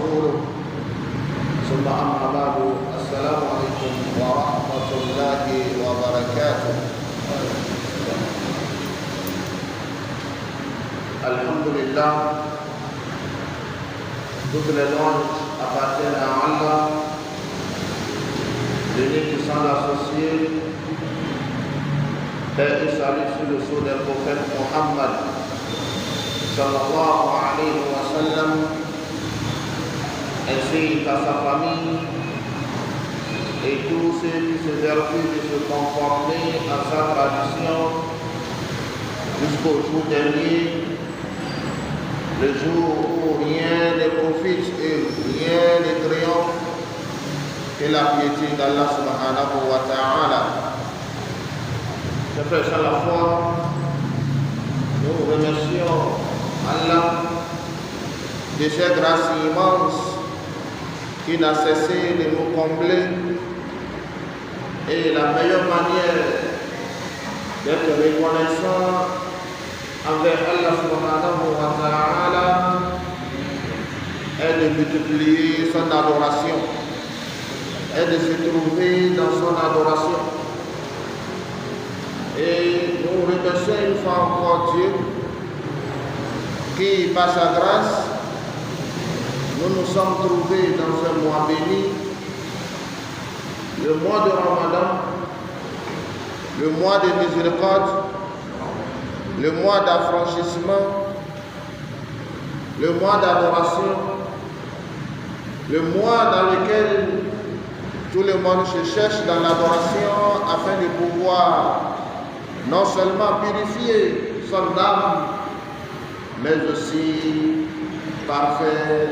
ورسوله ثم أما بعد السلام عليكم ورحمة الله وبركاته. Alhamdulillah, toutes les louanges appartiennent à Allah, l'unique sans l'associé. Paix et salut sur le sceau du prophète Muhammad sallallahu alayhi wa sallam, ainsi qu'à sa famille et tous ceux qui se vertuent de se conformer à sa tradition jusqu'au jour dernier, le jour où rien ne profite et rien ne triomphe que la piété d'Allah subhanahu wa ta'ala. C'est fait à la fois, nous remercions Allah de cette grâce immense qui n'a cessé de nous combler, et la meilleure manière d'être reconnaissant envers Allah subhanahu wa ta'ala est de multiplier son adoration, est de se trouver dans son adoration. Et nous remercions une fois encore Dieu qui, par sa grâce, nous sommes trouvés dans un mois béni, le mois de Ramadan, le mois de miséricorde, le mois d'affranchissement, le mois d'adoration, le mois dans lequel tout le monde se cherche dans l'adoration afin de pouvoir non seulement purifier son âme, mais aussi parfaire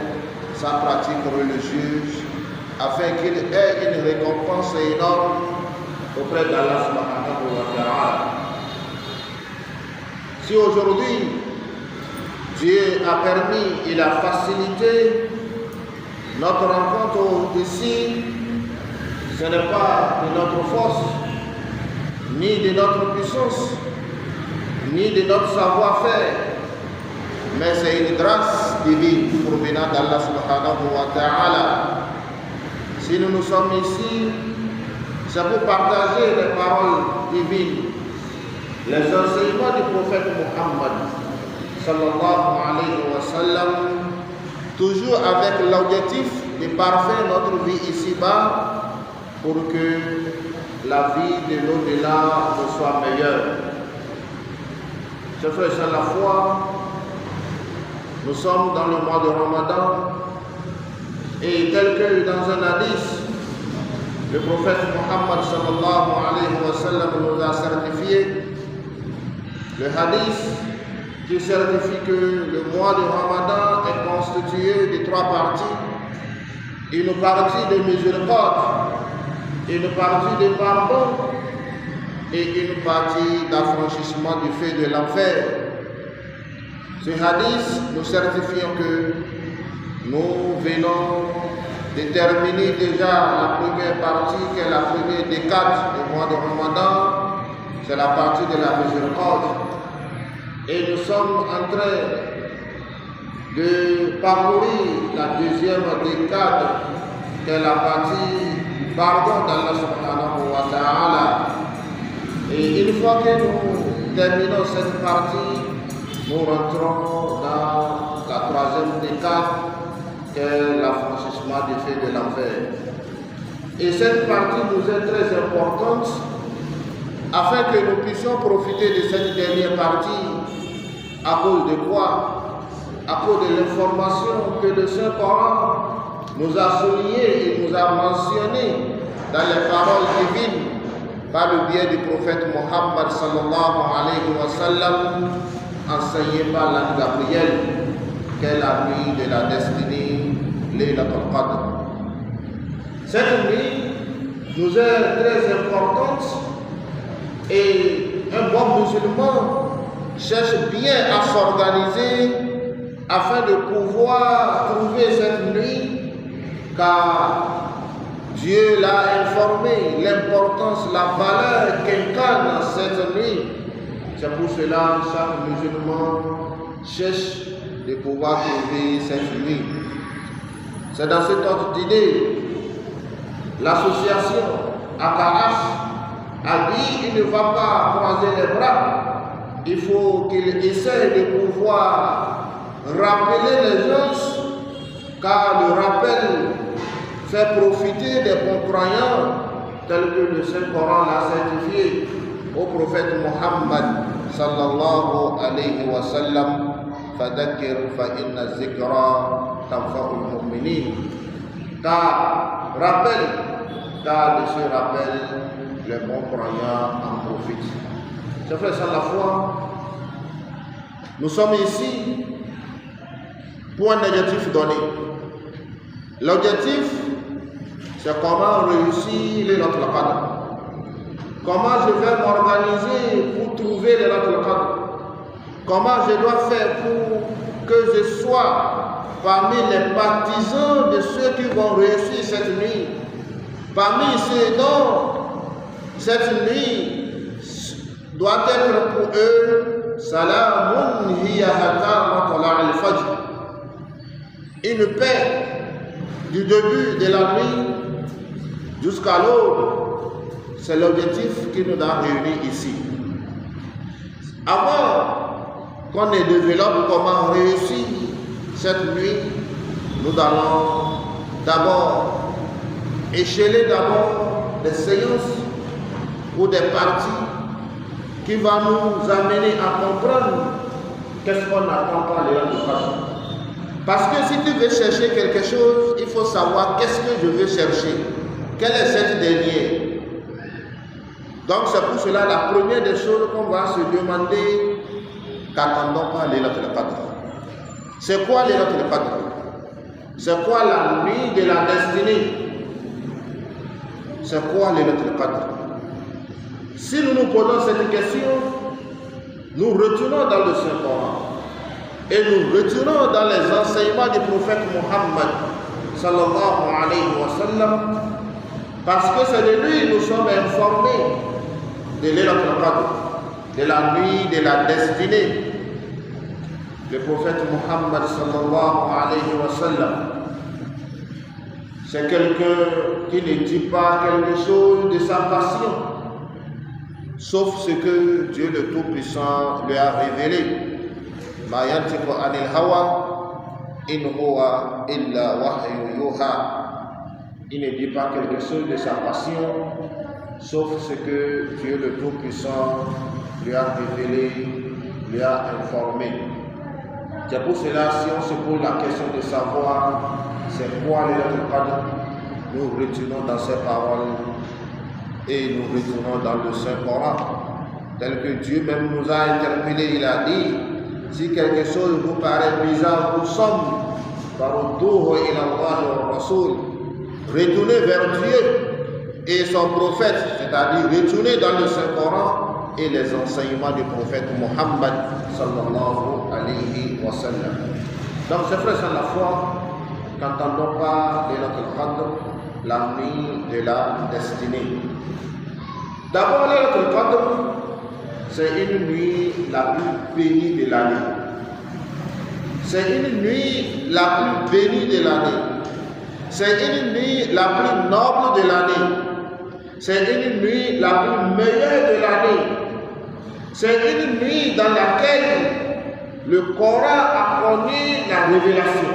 sa pratique religieuse, afin qu'il ait une récompense énorme auprès d'Allah subhanahu wa ta'ala. Si aujourd'hui Dieu a permis, il a facilité notre rencontre ici, ce n'est pas de notre force, ni de notre puissance, ni de notre savoir-faire, mais c'est une grâce divine provenant d'Allah subhanahu wa ta'ala. Si nous sommes ici, c'est pour partager les paroles divines, les enseignements du prophète Muhammad sallallahu alayhi wa sallam, toujours avec l'objectif de parfaire notre vie ici-bas pour que la vie de l'au-delà nous soit meilleure. Chers frères, c'est la foi. Nous sommes dans le mois de Ramadan et tel que dans un hadith, le prophète Muhammad sallallahu alayhi wa sallam nous a certifié, le hadith qui certifie que le mois de Ramadan est constitué de 3 parties, une partie de miséricorde, une partie de pardon et une partie d'affranchissement du feu de l'enfer. Ce hadith nous certifie que nous venons de terminer déjà la première partie, qui est la première décade du mois de Ramadan, c'est la partie de la miséricorde. Et nous sommes en train de parcourir la deuxième décade, qui est la partie pardon d'Allah subhanahu wa ta'ala. Et une fois que nous terminons cette partie, nous rentrons dans la troisième décade, qui est l'affranchissement du feu de l'enfer. Et cette partie nous est très importante afin que nous puissions profiter de cette dernière partie. À cause de quoi? À cause de l'information que le Saint-Coran nous a souligné et nous a mentionné dans les paroles divines par le biais du prophète Muhammad sallallahu alayhi wa sallam, enseigné par l'ange Gabriel, qu'est la nuit de la destinée, Laylatul Qadr. Cette nuit nous est très importante et un bon musulman cherche bien à s'organiser afin de pouvoir trouver cette nuit, car Dieu l'a informé l'importance, la valeur qu'incarne cette nuit. C'est pour cela que chaque musulman cherche de pouvoir trouver cette nuit. C'est dans cet ordre d'idée, l'association AKH a dit il ne va pas croiser les bras, il faut qu'il essaie de pouvoir rappeler les gens, car le rappel fait profiter des bons croyants, tel que le Saint-Coran l'a certifié au prophète Muhammad sallallahu alayhi wa sallam. Fadakir fa inna zikra tanfa'ul mu'minin. Car de ce rappel, les bons croyants en profitent. C'est frère, sans la foi, nous sommes ici pour un objectif donné. L'objectif, c'est comment réussir les notre cadre. Comment je vais m'organiser pour trouver les notre cadre. Comment je dois faire pour que je sois parmi les partisans de ceux qui vont réussir cette nuit. Parmi ceux dont cette nuit doit être pour eux salamun hiya hatta matla' al-fajr. Une paix du début de la nuit jusqu'à l'aube. C'est l'objectif qui nous a réunis ici. Avant qu'on ne développe comment réussir cette nuit, nous allons d'abord écheler des séances ou des parties qui vont nous amener à comprendre qu'est-ce qu'on attend par les autres. Parce que si tu veux chercher quelque chose, il faut savoir qu'est-ce que je veux chercher. Quelle est cette dernière? Donc c'est pour cela la première des choses qu'on va se demander, qu'attendons par les autres cadres. C'est quoi les autres cadres? C'est quoi la nuit de la destinée? C'est quoi les autres cadres? Si nous nous posons cette question, nous retenons dans le Saint-Coran et nous retenons dans les enseignements du prophète Muhammad sallallahu alayhi wa sallam, parce que c'est de lui nous sommes informés de l'autre cadre, de la nuit, de la destinée. Le prophète Muhammad sallallahu alayhi wa sallam, c'est quelqu'un qui ne dit pas quelque chose de sa passion, sauf ce que Dieu le Tout-Puissant lui a révélé. Ma yantiqu anil hawa in huwa illa wahyu yuha. Il ne dit pas quelque chose de sa passion, sauf ce que Dieu le Tout-Puissant lui a révélé, lui a informé. C'est pour cela, si on se pose la question de savoir c'est quoi les autres cadres, nous retenons dans ces paroles et nous retenons dans le Saint-Coran, tel que Dieu même nous a interpellés. Il a dit, si quelque chose vous paraît bizarre, vous sommes farudduhu ila Allah wa Rasul, retournez vers Dieu et son prophète, c'est-à-dire retournez dans le Saint-Coran et les enseignements du prophète Muhammad sallallahu alayhi wa sallam. Donc, c'est frère, sans la foi, qu'entendons pas de notre cadre la nuit de la destinée. D'abord, notre cadre, c'est une nuit la plus bénie de l'année. C'est une nuit la plus bénie de l'année. C'est une nuit la plus noble de l'année. C'est une nuit la plus meilleure de l'année. C'est une nuit dans laquelle le Coran a connu la révélation.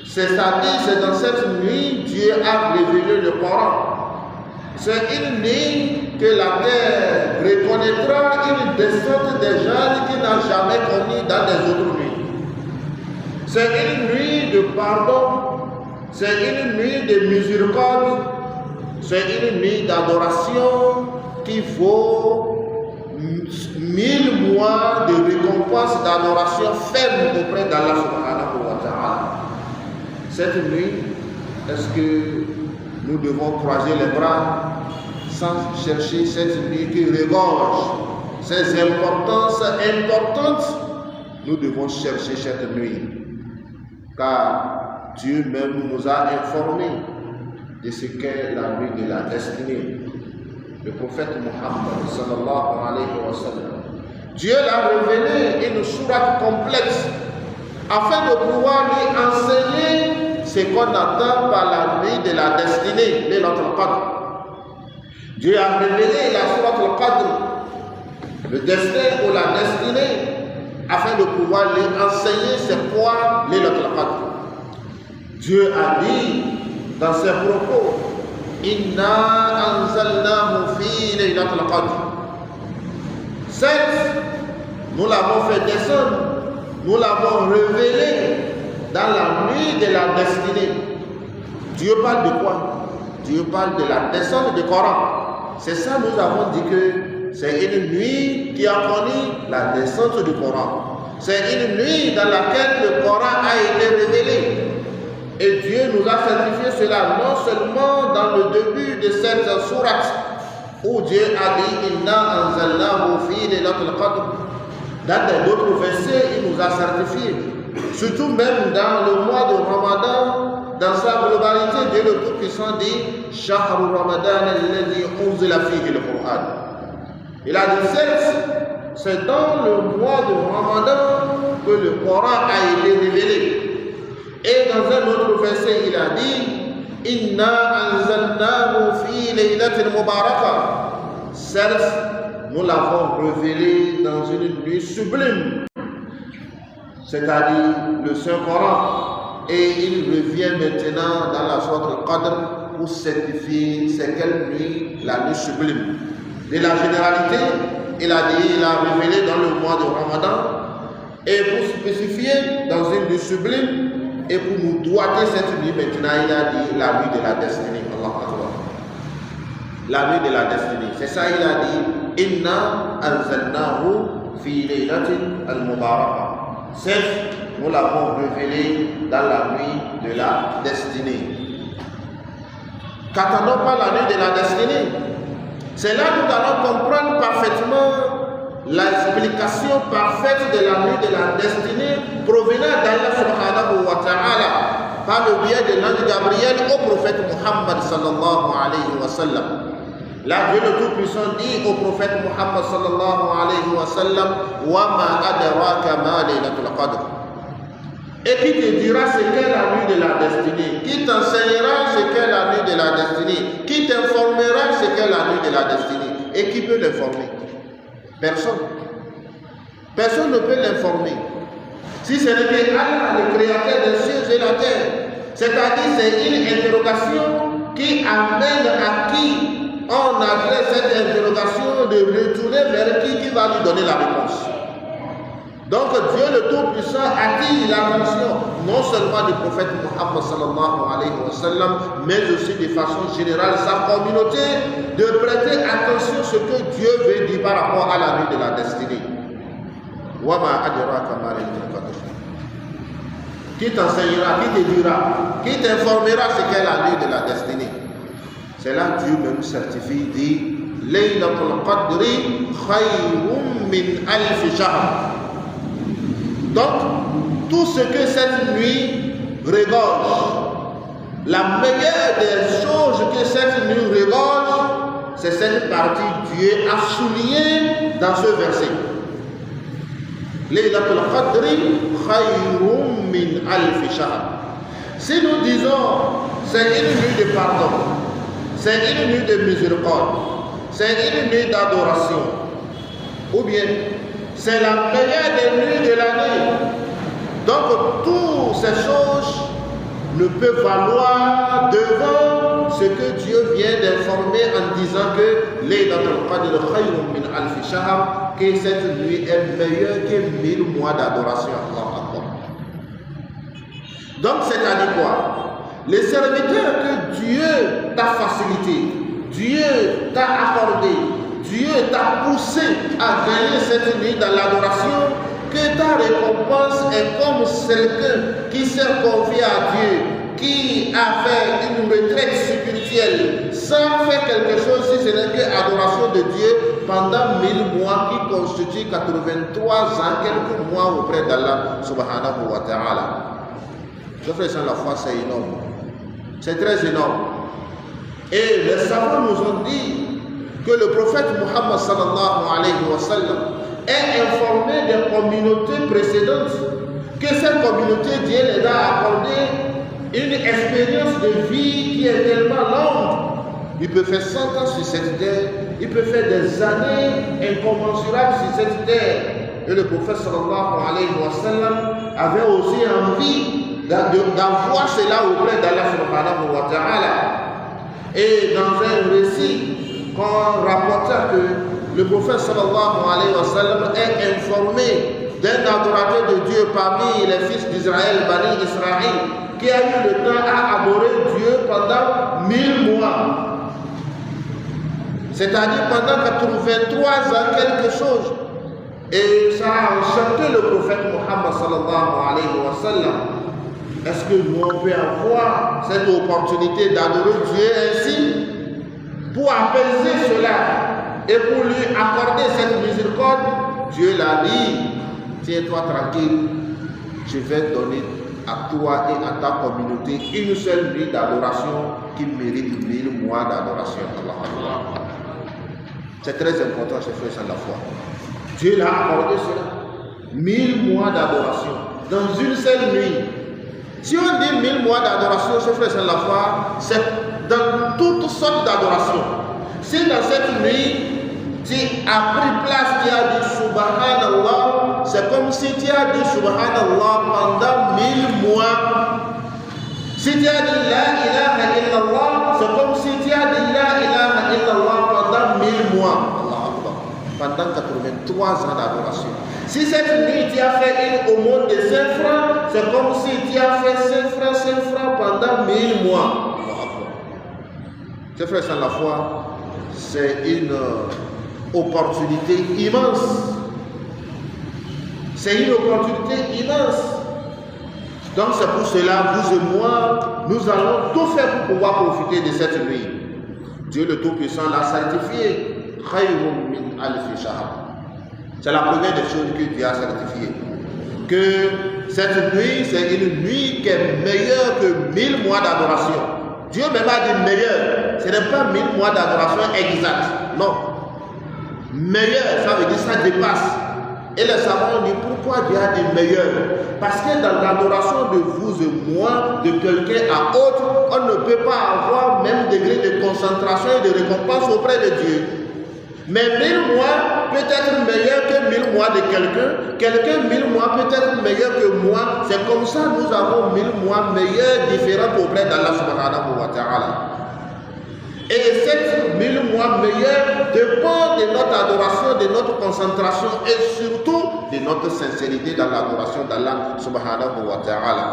C'est-à-dire, c'est dans cette nuit Dieu a révélé le Coran. C'est une nuit que la terre reconnaîtra une descente des gens qui n'a jamais connu dans les autres nuits. C'est une nuit de pardon, c'est une nuit de miséricorde, c'est une nuit d'adoration qui vaut 1000 mois de récompense d'adoration ferme auprès d'Allah subhanahu wa ta'ala. Cette nuit, est-ce que nous devons croiser les bras sans chercher cette nuit qui regorge ces importances importantes? Nous devons chercher cette nuit, car Dieu même nous a informés de ce qu'est la nuit de la destinée. Le prophète Muhammad sallallahu alayhi wa sallam, Dieu l'a révélé une sourate complète afin de pouvoir lui enseigner ce ce qu'on attend par la nuit de la destinée, Laylatul Qadr. Dieu a révélé la sourate Al-Qadr, le destin ou la destinée, afin de pouvoir lui enseigner c'est quoi Laylatul Qadr. Dieu a dit dans ses propos, Inna anzalnahu fi Laylatul Qadr. Certes, nous l'avons fait descendre, nous l'avons révélé dans la nuit de la destinée. Dieu parle de quoi? Dieu parle de la descente du Coran. C'est ça, nous avons dit que c'est une nuit qui a connu la descente du Coran. C'est une nuit dans laquelle le Coran a été révélé. Et Dieu nous a certifié cela non seulement dans le début de cette sourate où Dieu a dit Inna anzalnahu fi Laylatul Qadr. Dans d'autres versets, il nous a certifié. Surtout même dans le mois de Ramadan, dans sa globalité, Dieu le Tout-Puissant dit Shahru Ramadan alladhi unzila fihi al-Qur'an. Il a dit certes, c'est dans le mois de Ramadan que le Coran a été révélé. Et dans un autre verset, il a dit Inna anzalnahu fi laylatin mubarakah. Certes, nous l'avons révélé dans une nuit sublime, c'est-à-dire le Saint-Coran. Et il revient maintenant dans la sourate Al-Qadr pour certifier c'est quelle nuit, la nuit sublime. De la généralité, il a dit, il a révélé dans le mois de Ramadan, et pour spécifier dans une nuit sublime, et pour nous doiter cette nuit, maintenant il a dit la nuit de la destinée. Allah Akbar. La nuit de la destinée. C'est ça, il a dit Inna anzalnahu fi laylatin al-mubarakah. Certes, nous l'avons révélé dans la nuit de la destinée. Qu'attendons pas la nuit de la destinée? C'est là que nous allons comprendre parfaitement l'explication parfaite de la nuit de la destinée provenant d'Allah subhanahu wa ta'ala par le biais de l'ange Gabriel au prophète Muhammad sallallahu alayhi wa sallam. Là, Dieu le Tout-Puissant dit au prophète Muhammad sallallahu alayhi wa sallam wa ma adraka ma laylatul qadr. Et qui te dira ce qu'est la nuit de la destinée? Qui t'enseignera ce qu'est la nuit de la destinée? Qui t'informera ce qu'est la nuit de la destinée? Et qui peut l'informer? Personne. Personne ne peut l'informer. Si ce n'est que Allah, le créateur des cieux et la terre. C'est-à-dire, c'est une interrogation qui amène à qui on adresse cette interrogation de retourner vers qui va lui donner la réponse. Donc Dieu le Tout-Puissant attire l'attention non seulement du prophète Muhammad sallallahu alayhi wa sallam, mais aussi de façon générale sa communauté, de prêter attention à ce que Dieu veut dire par rapport à la nuit de la destinée. Wa ma adraka ma laylatul qadr. Qui t'enseignera, qui te dira, qui t'informera ce qu'est la nuit de la destinée? C'est là que Dieu même certifie, dit Laylatul Qadri khayrun min alf shahr. Donc, tout ce que cette nuit regorge, la meilleure des choses que cette nuit regorge, c'est cette partie que Dieu a soulignée dans ce verset. Laylatul Qadri khayrun min alf shahr. Si nous disons c'est une nuit de pardon, c'est une nuit de miséricorde, c'est une nuit d'adoration, ou bien c'est la meilleure des nuits de l'année. Donc toutes ces choses ne peuvent valoir devant ce que Dieu vient d'informer en disant que Laylatul Qadr khayrun min alf shahr, que cette nuit est meilleure que 1000 mois d'adoration. Donc c'est-à-dire quoi? Les serviteurs que Dieu t'a facilité, Dieu t'a accordé, Dieu t'a poussé à gagner cette nuit dans l'adoration, que ta récompense est comme quelqu'un qui s'est confié à Dieu, qui a fait une retraite spirituelle sans faire quelque chose si ce n'est que adoration de Dieu pendant 1000 mois qui constituent 83 ans, quelques mois auprès d'Allah subhanahu wa ta'ala. Je fais ça la foi, c'est énorme. C'est très énorme. Et les savants nous ont dit que le prophète Muhammad sallallahu alayhi wa sallam est informé des communautés précédentes, que cette communauté, Dieu les a accordé une expérience de vie qui est tellement longue. Il peut faire 100 ans sur cette terre, il peut faire des années incommensurables sur cette terre. Et le prophète sallallahu alayhi wa sallam avait aussi envie d'avoir cela auprès d'Allah subhanahu wa ta'ala. Et dans un récit, qu'on rapporta que le prophète sallallahu alayhi wa sallam est informé d'un adorateur de Dieu parmi les fils d'Israël, Bani Israël, qui a eu le temps à adorer Dieu pendant 1000 mois. C'est-à-dire pendant 83 ans, quelque chose. Et ça a enchanté le prophète Muhammad sallallahu alayhi wa sallam. Est-ce que nous on peut avoir cette opportunité d'adorer Dieu ainsi pour apaiser cela et pour lui accorder cette miséricorde? Dieu l'a dit, tiens-toi tranquille, je vais donner à toi et à ta communauté une seule nuit d'adoration qui mérite 1000 mois d'adoration. C'est très important, chers frères de la foi. Dieu l'a accordé cela. 1000 mois d'adoration dans une seule nuit. Si on dit 1000 mois d'adoration, chers frères de la foi, c'est dans toutes sortes d'adoration. Si dans cette nuit, tu as pris place, tu as dit Subhanallah, c'est comme si tu as dit Subhanallah pendant 1000 mois. Si tu as dit La ilaha illallah, c'est comme si tu as dit La ilaha illallah pendant 1000 mois. Pendant 83 ans d'adoration. Si cette nuit tu as fait une aumône de 5 francs, c'est comme si tu as fait 5 francs pendant 1000 mois. Chers frères sans la foi, c'est une opportunité immense. C'est une opportunité immense. Donc c'est pour cela, vous et moi, nous allons tout faire pour pouvoir profiter de cette nuit. Dieu le Tout-Puissant l'a sanctifié. C'est la première des choses que Dieu a certifié. Que cette nuit, c'est une nuit qui est meilleure que 1000 mois d'adoration. Dieu même a dit meilleur. Ce n'est pas 1000 mois d'adoration exact. Non. Meilleur, ça veut dire ça dépasse. Et les savants disent pourquoi Dieu a dit meilleur. Parce que dans l'adoration de vous et moi, de quelqu'un à autre, on ne peut pas avoir même degré de concentration et de récompense auprès de Dieu. Mais 1000 mois peut être meilleur que 1000 mois de quelqu'un. Quelqu'un 1000 mois peut être meilleur que moi. C'est comme ça que nous avons 1000 mois meilleurs, différents auprès d'Allah subhanahu wa ta'ala. Et ces 1000 mois meilleurs dépendent de notre adoration, de notre concentration et surtout de notre sincérité dans l'adoration d'Allah subhanahu wa ta'ala.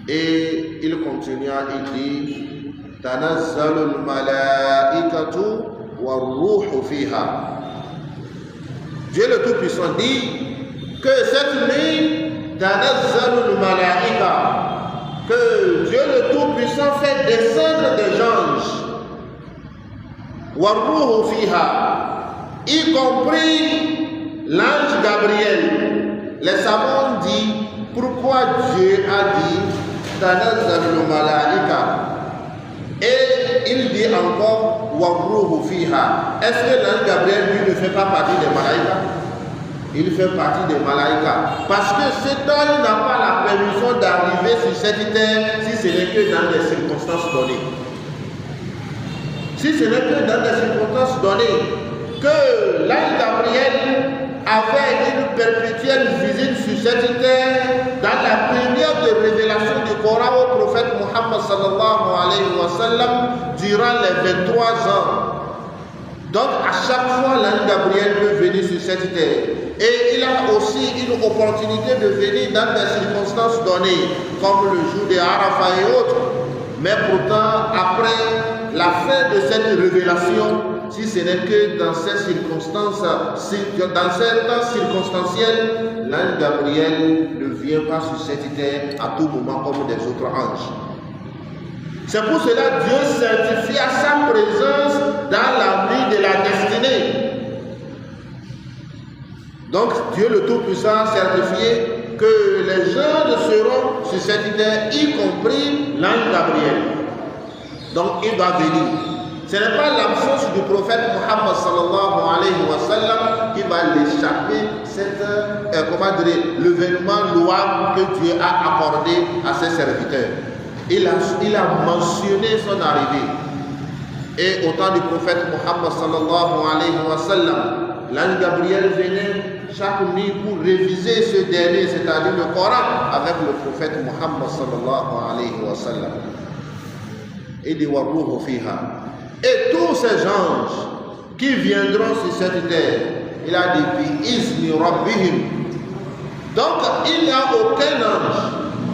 Et il continua, il dit Tanazzalul malaikatu wa-ruhu fiha. Dieu le Tout-Puissant dit que cette nuit Tanazzalul malaika, que Dieu le Tout-Puissant fait descendre des anges, wa-ruhu fiha, y compris l'ange Gabriel. Les savants disent pourquoi Dieu a dit Tanazzalul malaika. Et il dit encore wa-ruhu fiha. Est-ce que l'ange Gabriel lui ne fait pas partie des malaïkas? Il fait partie des malaïkas. Parce que cet ange n'a pas la permission d'arriver sur cette terre si ce n'est que dans des circonstances données. Si ce n'est que dans des circonstances données, que l'ange Gabriel avait une perpétuelle visite sur cette terre dans la période de révélation du Coran au prophète Muhammad sallallahu alayhi wa sallam durant les 23 ans. Donc à chaque fois l'ange Gabriel peut venir sur cette terre. Et il a aussi une opportunité de venir dans des circonstances données, comme le jour de Arafat et autres. Mais pourtant, après la fin de cette révélation, si ce n'est que dans ces circonstances, dans ces temps circonstanciels, l'ange Gabriel ne vient pas sur cette terre à tout moment comme des autres anges. C'est pour cela que Dieu certifie à sa présence dans la nuit de la destinée. Donc Dieu le Tout-Puissant certifié que les gens seront sur cette terre, y compris l'ange Gabriel. Donc il va venir. Ce n'est pas l'absence du prophète Muhammad sallallahu alayhi wa sallam qui va l'échapper l'événement louable que Dieu a accordé à ses serviteurs. Il a mentionné son arrivée. Et au temps du prophète Muhammad sallallahu alayhi wa sallam, l'ange Gabriel venait chaque nuit pour réviser ce dernier, c'est-à-dire le Coran, avec le prophète Muhammad sallallahu alayhi wa sallam. Et dit Warruhu fiha. Et tous ces anges qui viendront sur cette terre, il a dit bi izni rabbihim. Donc il n'y a aucun ange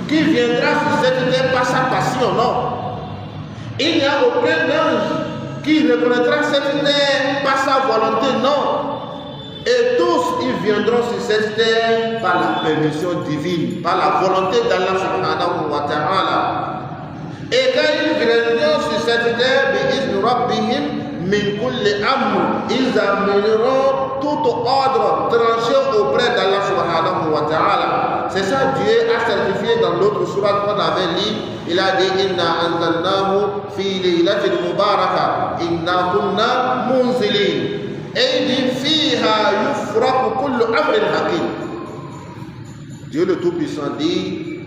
qui viendra sur cette terre par sa passion, non. Il n'y a aucun ange qui reconnaîtra cette terre par sa volonté, non. Et tous ils viendront sur cette terre par la permission divine, par la volonté d'Allah subhanahu wa ta'ala. Et quand ils viendront sur cette terre, ils amèneront tout ordre tranché auprès d'Allah subhanahu wa ta'ala. C'est ça Dieu a certifié dans l'autre sourate qu'on avait lu. Il a dit Inna anzalnahu fi laylatin mubaraka inna kunna munzilin. Et il dit Fiha yufraqu kullu amrin hakim. Dieu le Tout-Puissant dit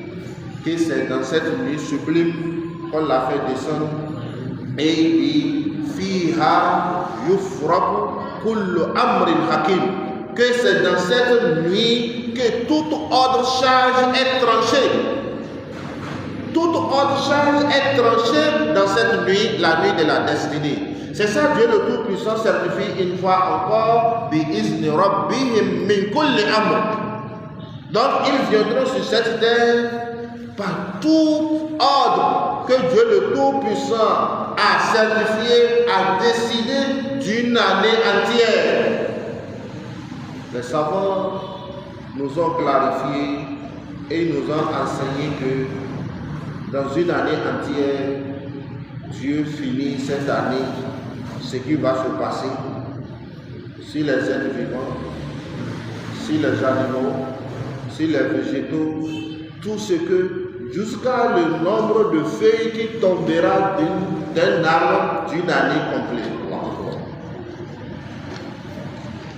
que c'est dans cette nuit sublime qu'on l'a fait descendre. Et il dit Fiha yufraqu kullu amrin hakim. Que c'est dans cette nuit que tout ordre charge est tranché. Tout ordre charge est tranché dans cette nuit, la nuit de la destinée. C'est ça Dieu le Tout-Puissant certifie une fois encore bi izni rabbihim min kulli amr. Donc ils viendront sur cette terre par tout ordre que Dieu le Tout-Puissant a certifié, a décidé d'une année entière. Les savants nous ont clarifié et nous ont enseigné que dans une année entière, Dieu finit cette année, ce qui va se passer si les êtres vivants, si les animaux, si les végétaux, tout ce que, jusqu'à le nombre de feuilles qui tombera d'un arbre d'une année complète.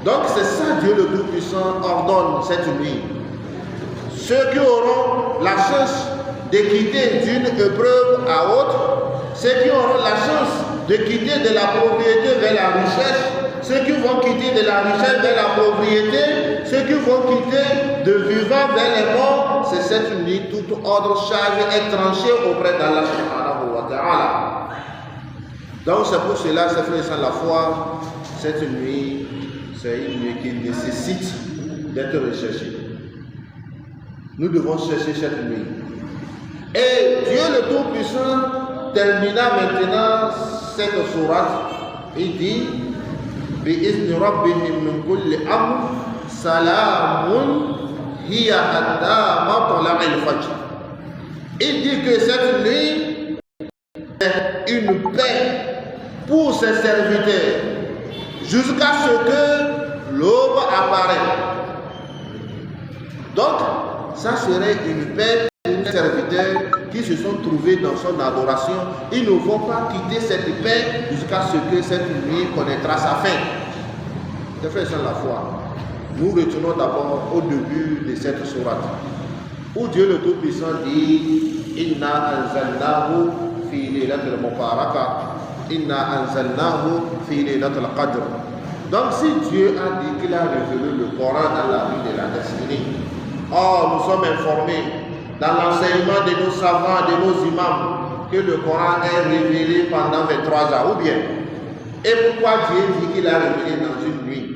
Donc c'est ça Dieu le Tout-Puissant ordonne cette nuit. Ceux qui auront la chance de quitter d'une épreuve à autre, ceux qui auront la chance de quitter de la propriété vers la richesse, ceux qui vont quitter de la richesse vers la propriété, ceux qui vont quitter de vivant vers les morts, c'est cette nuit, tout ordre chargé est tranché auprès d'Allah subhanahu wa ta'ala. Donc c'est pour cela, c'est frères sans la foi, cette nuit, c'est une nuit qui nécessite d'être recherchée. Nous devons chercher cette nuit. Et Dieu le Tout-Puissant termina maintenant cette sourate. Il dit Bi-izni rabbihim min kulli amr salamun hiya hatta matla'il fajr. Il dit que cette nuit est une paix pour ses serviteurs jusqu'à ce que l'aube apparaît. Donc, ça serait une paix pour les serviteurs qui se sont trouvés dans son adoration. Ils ne vont pas quitter cette paix jusqu'à ce que cette nuit connaîtra sa fin. C'est frères sans la foi. Nous retenons d'abord au début de cette sourate, où Dieu le Tout-Puissant dit Inna anzalnahu fi laylatil mubaraka Inna anzalnahu fi laylatil qadr. Donc si Dieu a dit qu'il a révélé le Coran dans la nuit de la destinée, or nous sommes informés dans l'enseignement de nos savants, de nos imams, que le Coran est révélé pendant 23 ans, ou bien. Et pourquoi Dieu dit qu'il a révélé dans une nuit?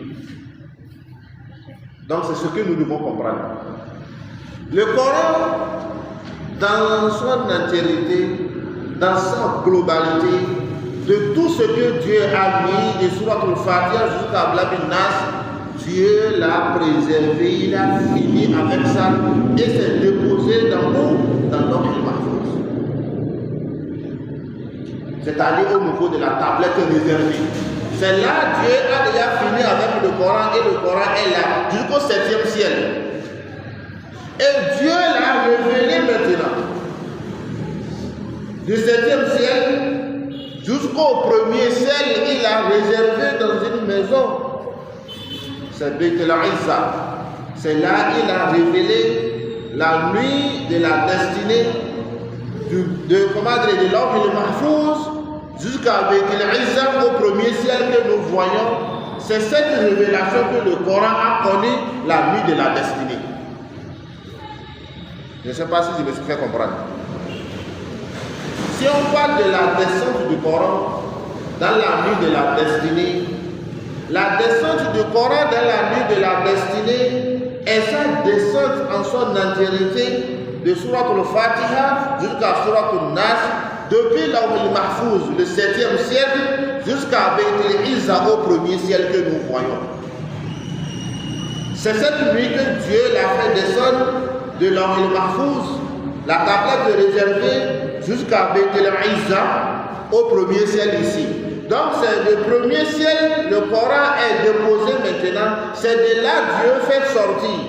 Donc c'est ce que nous devons comprendre. Le Coran, dans son entièreté, dans sa globalité, de tout ce que Dieu a mis, de Surat al-Fatiha jusqu'à Blabin Nas, Dieu l'a préservé, il a fini avec ça et s'est déposé dans l'Ordre Mahfouz. C'est-à-dire au niveau de la tablette réservée. C'est là Dieu a déjà fini avec le Coran et le Coran est là jusqu'au 7e ciel. Et Dieu l'a révélé maintenant. Du 7e ciel jusqu'au premier ciel, il a réservé dans une maison. C'est Beit al-Izza. C'est là qu'il a révélé la nuit de la destinée de l'Awh al-Mahfouz jusqu'à Beit al-Izza, au premier ciel que nous voyons. C'est cette révélation que le Coran a connu la nuit de la destinée. Je ne sais pas si je me suis fait comprendre. Si on parle de la descente du Coran dans la nuit de la destinée, la descente du Coran dans la nuit de la destinée est sa descente en son entièreté de Surat al-Fatiha jusqu'à Surat al-Nas, depuis l'Awh al-Mahfouz, le 7e siècle, jusqu'à Beit al-Izza, au premier ciel que nous voyons. C'est cette nuit que Dieu l'a fait descendre de l'Awh al-Mahfouz, la tablette réservée, jusqu'à Beit al-Izza, au premier ciel ici. Donc c'est le premier ciel, le Coran est déposé maintenant, c'est de là Dieu fait sortir,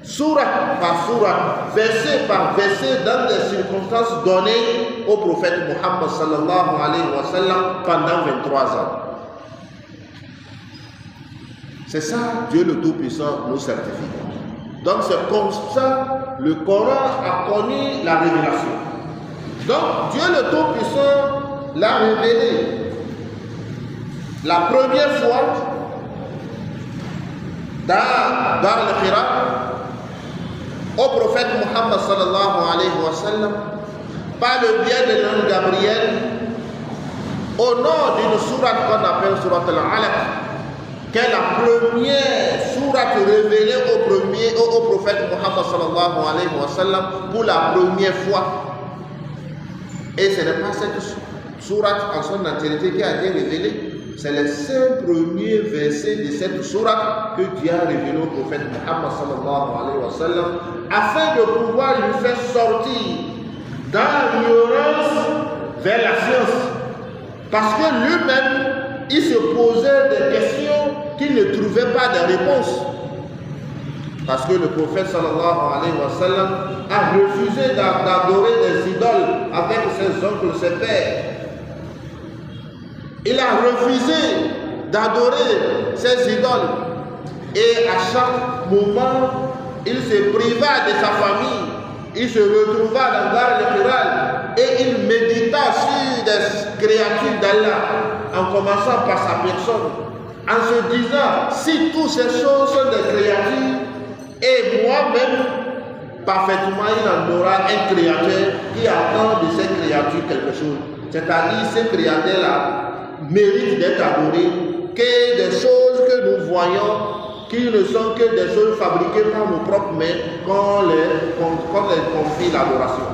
sourate par sourate, verset par verset, dans des circonstances données au prophète Muhammad sallallahu alayhi wa sallam pendant 23 ans. C'est ça, Dieu le Tout-Puissant nous certifie. Donc c'est comme ça, le Coran a connu la révélation. Donc Dieu le Tout-Puissant l'a révélé la première fois dans le Hira au prophète Muhammad sallallahu alayhi wa sallam par le biais de l'ange Gabriel au nom d'une sourate qu'on appelle sourate al-Alaq, qui est la première sourate révélée au prophète Muhammad sallallahu alayhi wa sallam pour la première fois. Et ce n'est pas cette sourate en son entièreté qui a été révélée. C'est les 5 premiers versets de cette sourate que Dieu a révélé au prophète Muhammad sallallahu alayhi wa sallam afin de pouvoir lui faire sortir dans l'ignorance vers la science. Parce que lui-même, il se posait des questions qu'il ne trouvait pas de réponse. Parce que le prophète sallallahu alayhi wa sallam a refusé d'adorer des idoles avec ses oncles, ses pères. Il a refusé d'adorer ses idoles. Et à chaque moment, il se priva de sa famille. Il se retrouva dans Gar-le-Hiral et il médita sur des créatures d'Allah, en commençant par sa personne, en se disant, si toutes ces choses sont des créatures, et moi-même, parfaitement, il en aura un créateur qui attend de ces créatures quelque chose. C'est-à-dire, ces créateurs-là méritent d'être adorés, que des choses que nous voyons, qui ne sont que des choses fabriquées par nos propres mains, qu'on les confie l'adoration.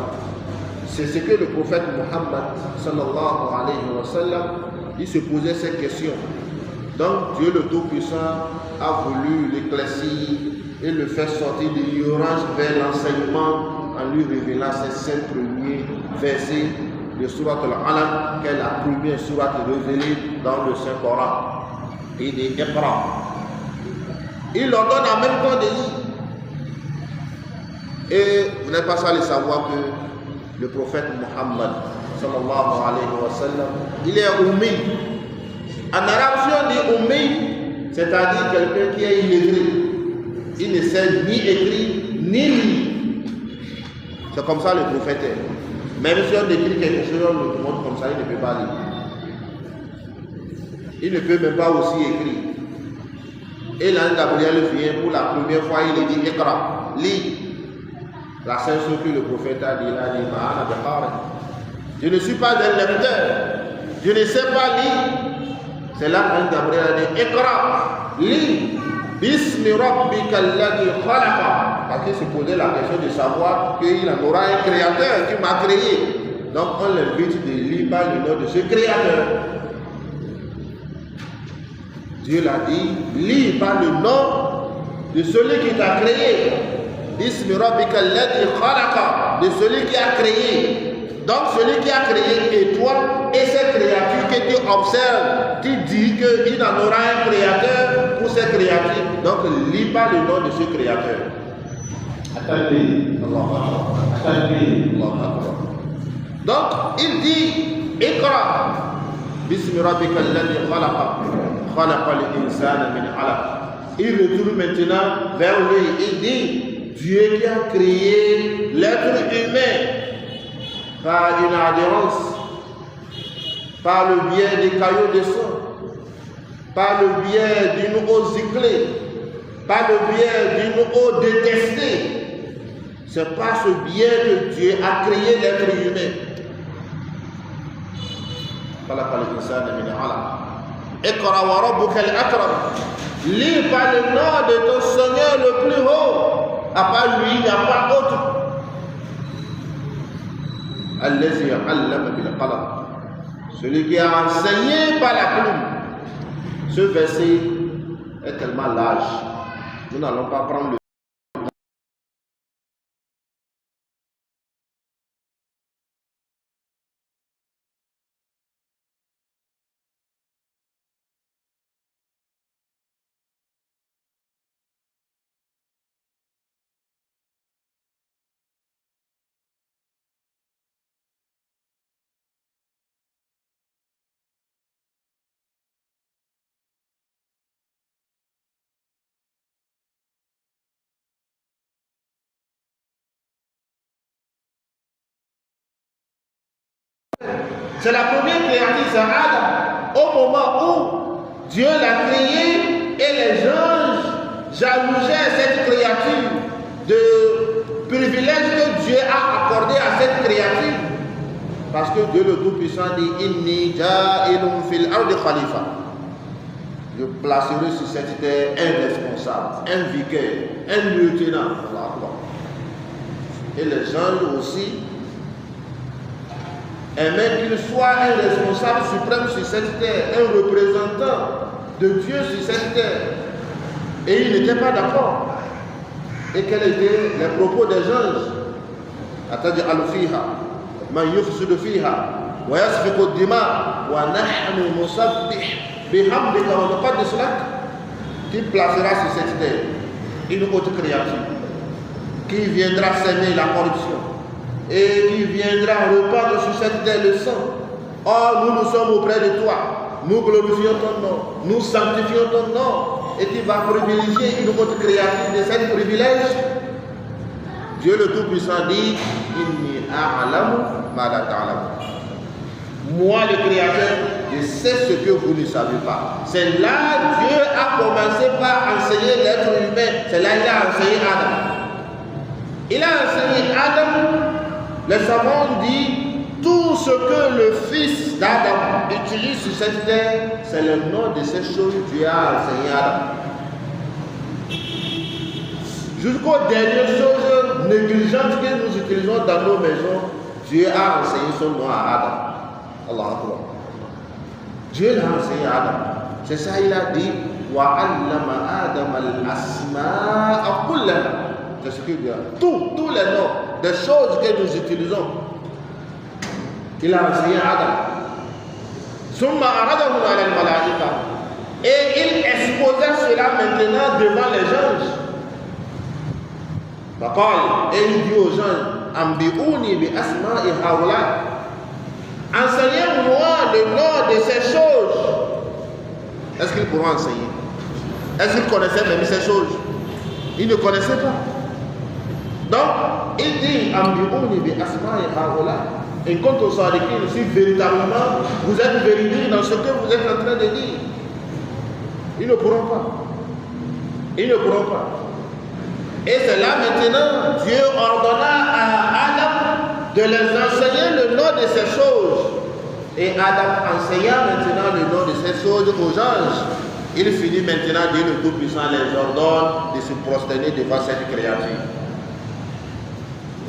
C'est ce que le prophète Muhammad sallallahu alayhi wa sallam, il se posait ces questions. Donc Dieu le Tout-Puissant a voulu l'éclaircir et le faire sortir de l'ignorance vers l'enseignement en lui révélant ces 5 premiers versets de Surat al-Alaq, qui est la première sourate révélée dans le Saint-Coran. Et des Iqra. Il leur donne en même temps de lire. Et vous n'êtes pas sans le savoir que le prophète Muhammad sallallahu alayhi wa sallam, il est ummi. En arabe, si on dit ummi, c'est-à-dire quelqu'un qui est illettré. Il ne sait ni écrire ni lire. C'est comme ça le prophète est. Même si on écrit quelque chose, on le montre comme ça, il ne peut pas lire. Il ne peut même pas aussi écrire. Et l'ange Gabriel vient pour la première fois, il dit Iqra, lis. La seule chose que le prophète a dit, je ne suis pas un lecteur, je ne sais pas lire. C'est là que l'ange Gabriel a dit Iqra, lis. Bismi rabbika alladhi khalaqa. Parce qu'il se posait la question de savoir qu'il en aura un créateur qui m'a créé. Donc on l'invite de lire par le nom de ce créateur. Dieu l'a dit, lis par le nom de celui qui t'a créé. Bismi rabbika alladhi khalaqa, de celui qui a créé. Donc celui qui a créé et toi et ces créatures que tu observes, tu dis qu'il en aura un créateur pour ces créatures. Donc lis pas le nom de ce créateur. Donc il dit Iqra, Bismi rabbika alladhi khalaqa, khalaqa al-insana min 'alaq. Il retourne maintenant vers lui. Il dit, Dieu qui a créé l'être humain par une adhérence, par le biais des caillots de sang, par le biais d'une eau cyclée, par le biais d'une eau détestée. C'est par ce biais que Dieu a créé l'être humain. Iqra wa rabbuka al-akram. Lis par le nom de ton Seigneur le plus haut. À part lui, il n'y a pas autre. Allazi 'allama bil qalam. Celui qui a enseigné par la plume. Ce verset est tellement large. Nous n'allons pas prendre le C'est la première créature, c'est Adam. Au moment où Dieu l'a créé et les anges jalousèrent cette créature de privilèges que Dieu a accordé à cette créature. Parce que Dieu le Tout-Puissant dit Inni ja'ilun fil ardi khalifa. Je placerai sur cette terre un responsable, un vicaire, un lieutenant. Et les anges aussi aimaient qu'il soit un responsable suprême sur cette terre, un représentant de Dieu sur cette terre. Et ils n'étaient pas d'accord. Et quels étaient les propos des anges? Ataj'alu fiha man yufsidu fiha wa yasfiku ad-dima wa nahnu nusabbih bihamdika wa nuqaddisu lak. Qui placera sur cette terre une autre créature qui viendra s'aimer la corruption et qui viendra répandre sur cette terre le sang. Or, nous sommes auprès de toi, nous glorifions ton nom, nous sanctifions ton nom, et tu vas privilégier une autre créature de cette privilège. Dieu le Tout-Puissant dit Inni a'lamu ma la ta'lamu. Moi, le Créateur, je sais ce que vous ne savez pas. C'est là Dieu a commencé par enseigner l'être humain. C'est là qu'il a enseigné Adam. Il a enseigné Adam. Les savants disent tout ce que le fils d'Adam utilise sur cette terre, c'est le nom de ces choses que Dieu a enseigné à Adam. Jusqu'aux dernières choses négligentes que nous utilisons dans nos maisons, Dieu a enseigné son nom à Adam. Allah Akbar. Dieu l'a enseigné à Adam. C'est ça, il a dit Wa 'allama Adam al-asma'a kullaha. C'est ce qu'il dit. Tous les noms des choses que nous utilisons, il a enseigné à Adam. Summa aradahu 'ala al-malaika. Et il exposait cela maintenant devant les anges. Et il dit aux gens Ambi'uni bi asma'i haula. Enseignez-moi le nom de ces choses. Est-ce qu'ils pourront enseigner? Est-ce qu'ils connaissaient même ces choses? Ils ne connaissaient pas. Donc, il dit Ambi'uni bi asma'i haula. Et quant aux sadiqin, si véritablement vous êtes véridiques dans ce que vous êtes en train de dire, ils ne pourront pas. Ils ne pourront pas. Et c'est là maintenant, Dieu ordonna à Adam de les enseigner le nom de ces choses. Et Adam enseigna maintenant le nom de ces choses aux anges. Il finit maintenant, Dieu le Tout-Puissant les ordonne de se prosterner devant cette créature.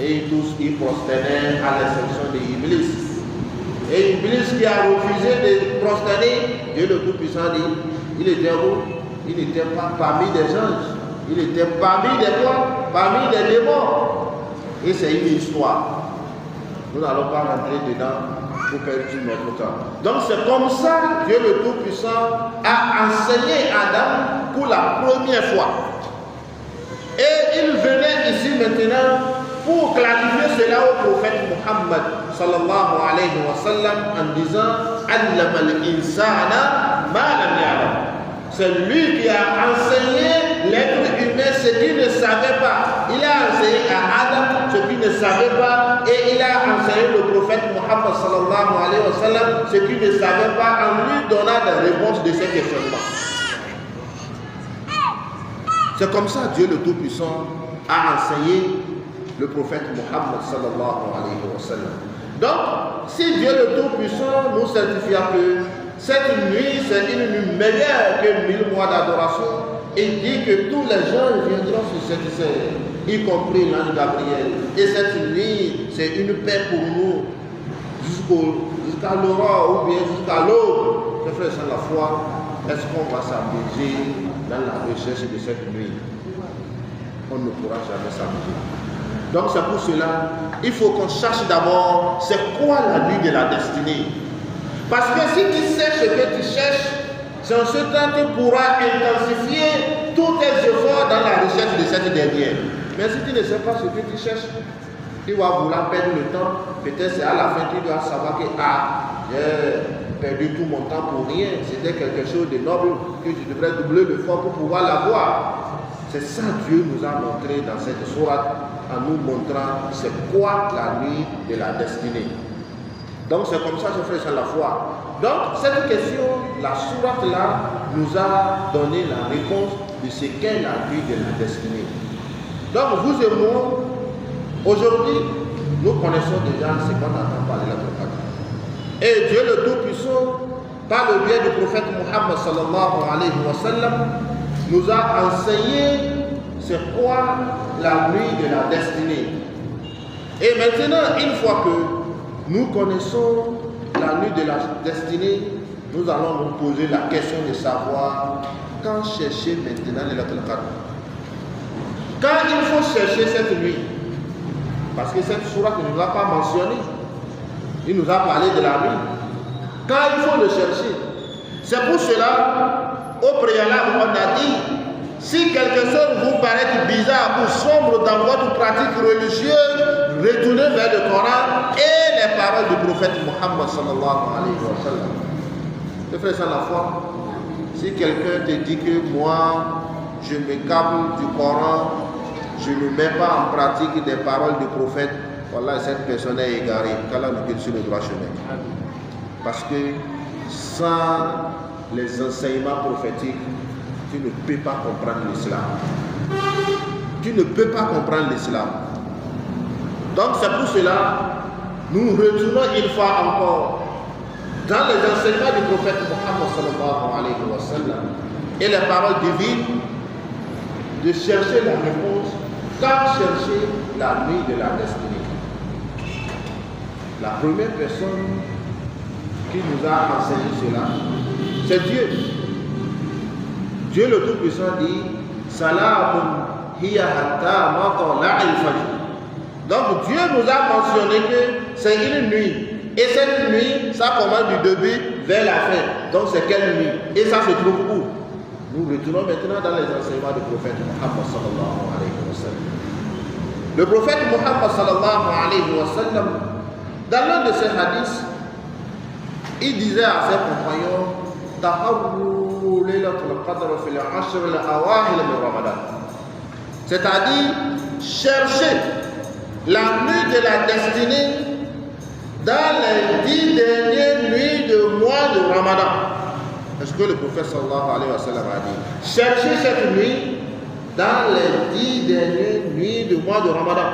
Et tous ils prosternaient à l'exception d'Iblis. Et Iblis qui a refusé de prosterner, Dieu le Tout-Puissant dit, il était où? Il n'était pas parmi des anges. Il était parmi des quoi? Parmi des démons. Et c'est une histoire. Nous n'allons pas rentrer dedans pour perdre tout notre temps. Donc c'est comme ça que Dieu le Tout-Puissant a enseigné Adam pour la première fois. Et il venait ici maintenant pour clarifier cela au prophète Muhammad sallallahu alayhi wa sallam en disant Allama al-insana ma lam ya'lam. C'est lui qui a enseigné l'être humain ce qu'il ne savait pas. Il a enseigné à Adam ce qu'il ne savait pas et il a enseigné le prophète Muhammad sallallahu alayhi wa sallam ce qu'il ne savait pas en lui donnant des réponses de ses questionnements. C'est comme ça Dieu le Tout-Puissant a enseigné le prophète Muhammad sallallahu alayhi wa sallam. Donc, si Dieu le Tout-Puissant nous certifie que cette nuit, c'est une nuit meilleure que 1000 mois d'adoration, et dit que tous les gens viendront sur cette scène, y compris l'ange Gabriel. Et cette nuit, c'est une paix pour nous, jusqu'à l'aurore ou bien jusqu'à l'aube. Mes frères, sans la foi, est-ce qu'on va s'amuser dans la recherche de cette nuit? On ne pourra jamais s'amuser. Donc c'est pour cela, il faut qu'on cherche d'abord c'est quoi la nuit de la destinée. Parce que si tu sais ce que tu cherches, c'est en ce temps que tu pourras intensifier tous tes efforts dans la recherche de cette dernière. Mais si tu ne sais pas ce que tu cherches, tu vas vouloir perdre le temps. Peut-être c'est à la fin tu dois savoir que j'ai perdu tout mon temps pour rien. C'était quelque chose de noble que je devrais doubler l'effort pour pouvoir l'avoir. C'est ça Dieu nous a montré dans cette sourate en nous montrant c'est quoi la nuit de la destinée. Donc c'est comme ça, je ferai ça la foi. Donc cette question, la sourate là nous a donné la réponse de ce qu'est la nuit de la destinée. Donc vous et moi, aujourd'hui, nous connaissons déjà ce qu'on entend parler là. Et Dieu le Tout-Puissant, par le biais du prophète Muhammad sallallahu alayhi wa sallam, nous a enseigné c'est quoi la nuit de la destinée. Et maintenant, une fois que nous connaissons la nuit de la destinée, nous allons nous poser la question de savoir quand chercher maintenant les lettres. Quand il faut chercher cette nuit, parce que cette sourate ne nous a pas mentionné, il nous a parlé de la nuit. Quand il faut le chercher, c'est pour cela, au préalable, on a dit, si quelque chose vous paraît bizarre ou sombre dans votre pratique religieuse, retournez vers le Coran et les paroles du prophète Muhammad sallallahu alayhi wa sallam. Je fais ça la foi. Si quelqu'un te dit que moi, je me câble du Coran, je ne mets pas en pratique des paroles du prophète, voilà, cette personne est égarée, qu'Allah nous guide sur le droit chemin. Parce que sans les enseignements prophétiques, tu ne peux pas comprendre l'islam. Tu ne peux pas comprendre l'islam. Donc c'est pour cela, nous retournons une fois encore dans les enseignements du prophète Muhammad sallallahu alayhi wa sallam et les paroles divines de chercher la réponse, quand chercher la nuit de la destinée. La première personne qui nous a enseigné cela, c'est Dieu. Dieu le Tout-Puissant dit Salamun hiya hatta matla'il fajr. Donc Dieu nous a mentionné que c'est une nuit. Et cette nuit, ça commence du début vers la fin. Donc c'est quelle nuit? Et ça se trouve où? Nous retournons maintenant dans les enseignements du prophète Muhammad sallallahu alayhi wa sallam. Le prophète Muhammad sallallahu alayhi wa sallam, dans l'un de ses hadiths, il disait à ses compagnons c'est-à-dire chercher la nuit de la destinée dans les 10 dernières nuits du mois de Ramadan. Est-ce que le prophète sallallahu alayhi wa sallam a dit chercher cette nuit dans les 10 dernières nuits du mois de Ramadan?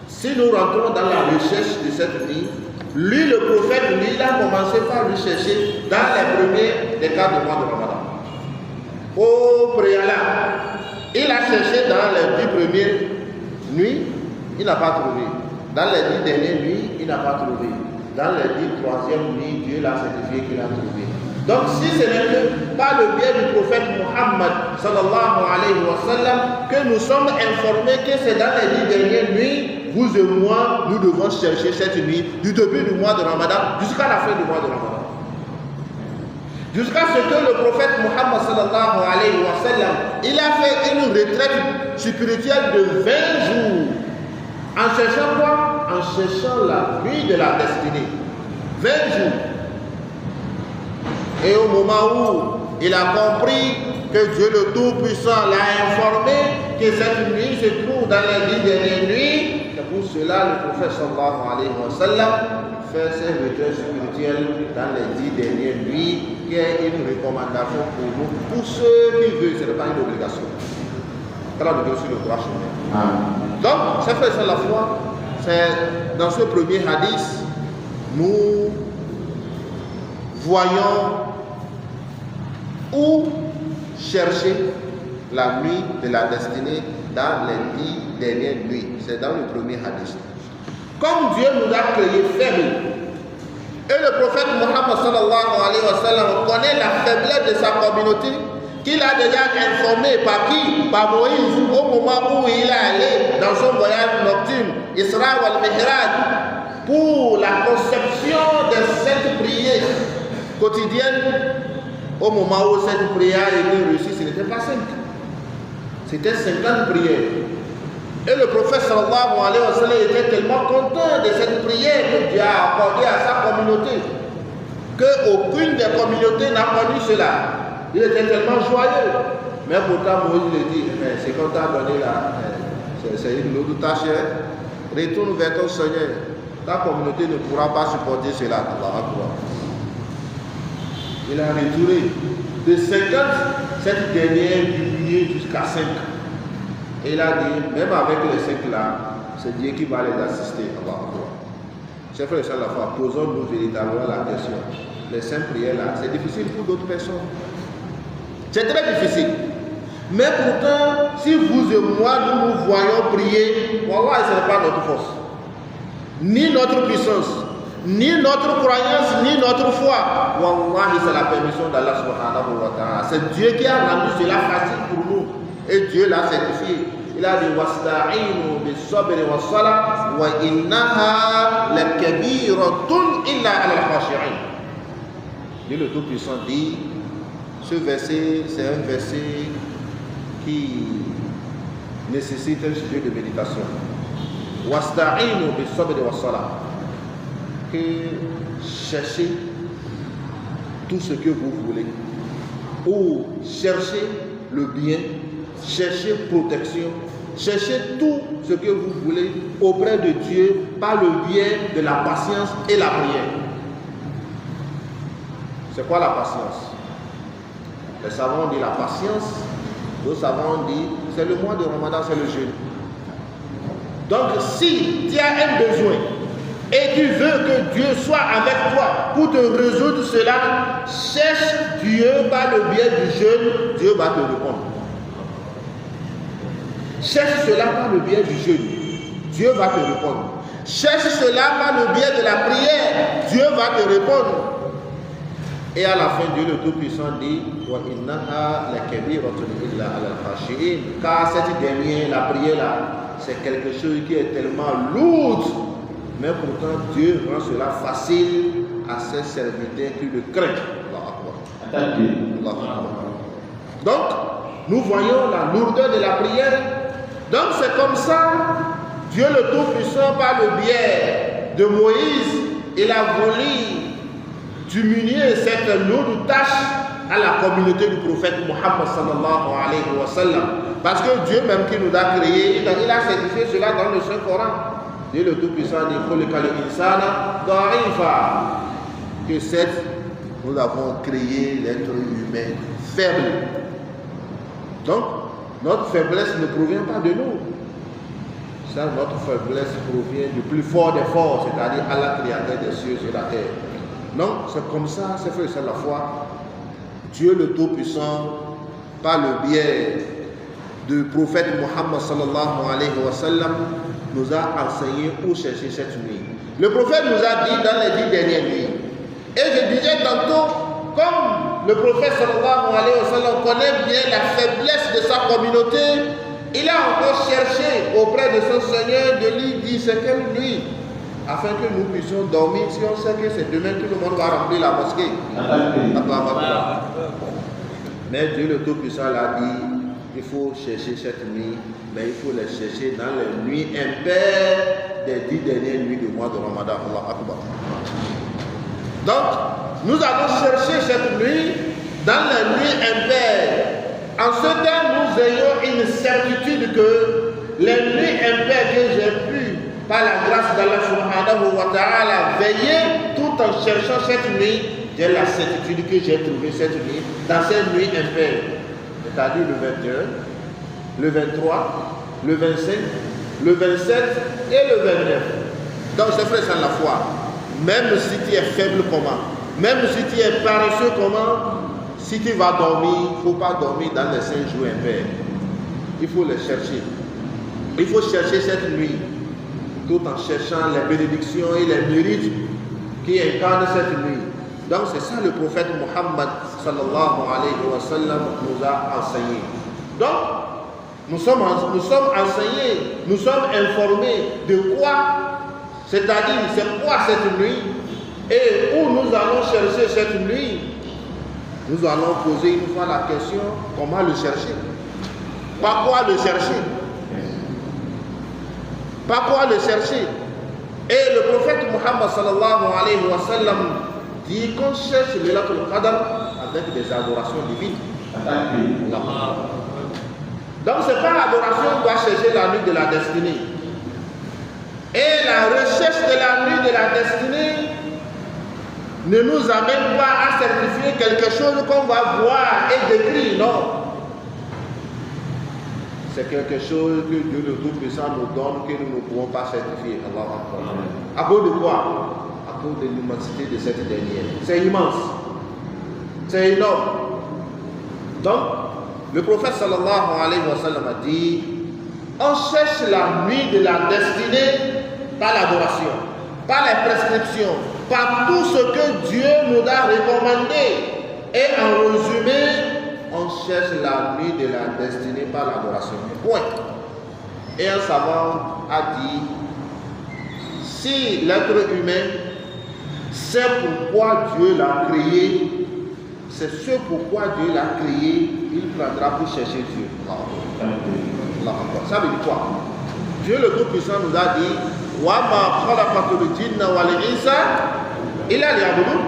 Si nous rentrons dans la recherche de cette nuit, lui, le prophète, lui, il a commencé par lui chercher dans les premiers des cas du mois de Ramadan. Au préalable, il a cherché dans les 10 premières nuits, il n'a pas trouvé. Dans les 10 dernières nuits, il n'a pas trouvé. Dans les 10 troisièmes nuits, Dieu l'a certifié qu'il a trouvé. Donc, si ce n'est que par le biais du prophète Muhammad sallallahu alayhi wa sallam que nous sommes informés que c'est dans les 10 dernières nuits, vous et moi, nous devons chercher cette nuit du début du mois de Ramadan jusqu'à la fin du mois de Ramadan. Jusqu'à ce que le prophète Muhammad sallallahu alayhi wa sallam, il a fait une retraite spirituelle de 20 jours En cherchant quoi? En cherchant la nuit de la destinée. 20 jours. Et au moment où il a compris que Dieu le Tout-Puissant l'a informé que cette nuit se trouve dans les 10 dernières nuits, c'est pour cela le prophète sallallahu alayhi wa sallam fait ses rituels spirituels dans les 10 dernières nuits, qui est une recommandation pour nous, pour ceux qui veulent, ce n'est pas une obligation. Alors nous devons sur le droit chemin. Donc, c'est fait la foi, c'est dans ce premier hadith, nous voyons où chercher la nuit de la destinée dans les 10 dernières nuits. C'est dans le premier hadith. Comme Dieu nous a créés faibles, et le prophète Muhammad sallallahu alayhi wa sallam connaît la faiblesse de sa communauté, qu'il a déjà informé par qui? Par Moïse, au moment où il est allé dans son voyage nocturne, Isra wal Mi'raj, pour la conception de cette prière quotidienne. Au moment où cette prière a été réussie, ce n'était pas 5. C'était 50 prières. Et le prophète sallallahu alayhi wa sallam était tellement content de cette prière que Dieu a accordée à sa communauté, qu'aucune des communautés n'a connu cela. Il était tellement joyeux. Mais pourtant, Moïse lui dit, mais c'est qu'on t'a donné là, c'est une autre tâche. Retourne vers ton Seigneur. Ta communauté ne pourra pas supporter cela. Il a retourné de 50, cette dernière diminuée jusqu'à 5. Et il a dit, même avec les 5 là, c'est Dieu qui va les assister. Chers frères et sœurs, la foi, posons-nous véritablement la question. Les 5 prières là, c'est difficile pour d'autres personnes. C'est très difficile. Mais pourtant, si vous et moi, nous voyons prier, wallah, ce n'est pas notre force, ni notre puissance, ni notre croyance, ni notre foi. Wallah, c'est la permission d'Allah subhanahu wa ta'ala. C'est Dieu qui a rendu cela facile pour nous. Et Dieu l'a certifié. Il a dit wasta'inu bis-sabri was-salah wa innaha lakabiratun illa 'ala al-khashi'in. Dieu le Tout-Puissant dit, ce verset, c'est un verset qui nécessite un sujet de méditation. Wasta'inu bis-sabri was-salah. Que cherchez tout ce que vous voulez, ou cherchez le bien, cherchez protection, cherchez tout ce que vous voulez auprès de Dieu par le biais de la patience et la prière. C'est quoi la patience? Les savants disent la patience, d'autres savants disent c'est le mois de Ramadan, c'est le jeûne. Donc si tu as un besoin et tu veux que Dieu soit avec toi pour te résoudre cela, cherche Dieu par le biais du jeûne, Dieu va te répondre. Cherche cela par le biais du jeûne, Dieu va te répondre. Cherche cela par le biais de la prière, Dieu va te répondre. Et à la fin, Dieu le Tout-Puissant dit wa innaha lakabiratun illa 'ala al-khashi'in, car cette dernière, la prière là, c'est quelque chose qui est tellement lourd. Mais pourtant, Dieu rend cela facile à ses serviteurs qui le craignent. Donc, nous voyons la lourdeur de la prière. Donc, c'est comme ça, Dieu le Tout-Puissant, par le biais de Moïse, il a voulu diminuer cette lourde tâche à la communauté du prophète Muhammad sallallahu alayhi wa sallam. Parce que Dieu même qui nous a créés, il a certifié cela dans le Saint-Coran. Dieu le Tout-Puissant dit que cette, nous avons créé l'être humain faible. Donc, notre faiblesse ne provient pas de nous. Ça, notre faiblesse provient du plus fort des forts, c'est-à-dire Allah, créateur des cieux et de la terre. Donc, c'est comme ça, c'est fait, c'est la foi. Dieu le Tout-Puissant, par le biais du prophète Muhammad sallallahu alayhi wa sallam, nous a enseigné où chercher cette nuit. Le prophète nous a dit dans les 10 dernières nuits. Et je disais tantôt, comme le prophète sallallahu alayhi wa sallam connaît bien la faiblesse de sa communauté, il a encore cherché auprès de son Seigneur de lui dire c'est quelle nuit, afin que nous puissions dormir si on sait que c'est demain que le monde va remplir la mosquée. Mais Dieu le Tout-Puissant l'a dit, il faut chercher cette nuit, mais il faut les chercher dans les nuits impaires des 10 dernières nuits du mois de Ramadan. Allah Akbar. Donc, nous allons chercher cette nuit dans les nuits impaires. En ce temps, nous ayons une certitude que les nuits impaires que j'ai pu, par la grâce d'Allah subhanahu wa ta'ala, veiller tout en cherchant cette nuit, j'ai la certitude que j'ai trouvé cette nuit dans cette nuit impaire. C'est-à-dire le 21, le 23, le 25, le 27 et le 29. Donc, c'est frère, c'est la foi. Même si tu es faible comment, même si tu es paresseux comment, si tu vas dormir, il ne faut pas dormir dans les 5 jours impairs. Il faut les chercher. Il faut chercher cette nuit, tout en cherchant les bénédictions et les mérites qui incarnent cette nuit. Donc c'est ça le prophète Muhammad sallallahu alayhi wa sallam nous a enseigné. Donc nous sommes enseignés, nous sommes informés de quoi, c'est-à-dire c'est quoi cette nuit et où nous allons chercher cette nuit. Nous allons poser une fois la question, comment le chercher? Par quoi le chercher? Par quoi le chercher? Et le prophète Muhammad sallallahu alayhi wa sallam dit qu'on cherche Laylatul Qadr avec des adorations divines. Donc c'est pas l'adoration qu'on doit chercher la nuit de la destinée. Et la recherche de la nuit de la destinée ne nous amène pas à certifier quelque chose qu'on va voir et décrire, non. C'est quelque chose que Dieu le Tout-Puissant nous donne que nous ne pouvons pas certifier. À cause de quoi? À cause de l'immensité de cette dernière. C'est immense. C'est énorme. Donc, le prophète sallallahu alayhi wa sallam a dit, on cherche la nuit de la destinée par l'adoration, par les prescriptions, par tout ce que Dieu nous a recommandé. Et en résumé, on cherche la nuit de la destinée par l'adoration. Point. Et un savant a dit, si l'être humain sait pourquoi Dieu l'a créé, c'est ce pourquoi Dieu l'a créé, il prendra pour chercher Dieu. Ça veut dire quoi? Dieu le Tout-Puissant nous a dit, Wama khalaqatul jinna wal insa illa liya'budun.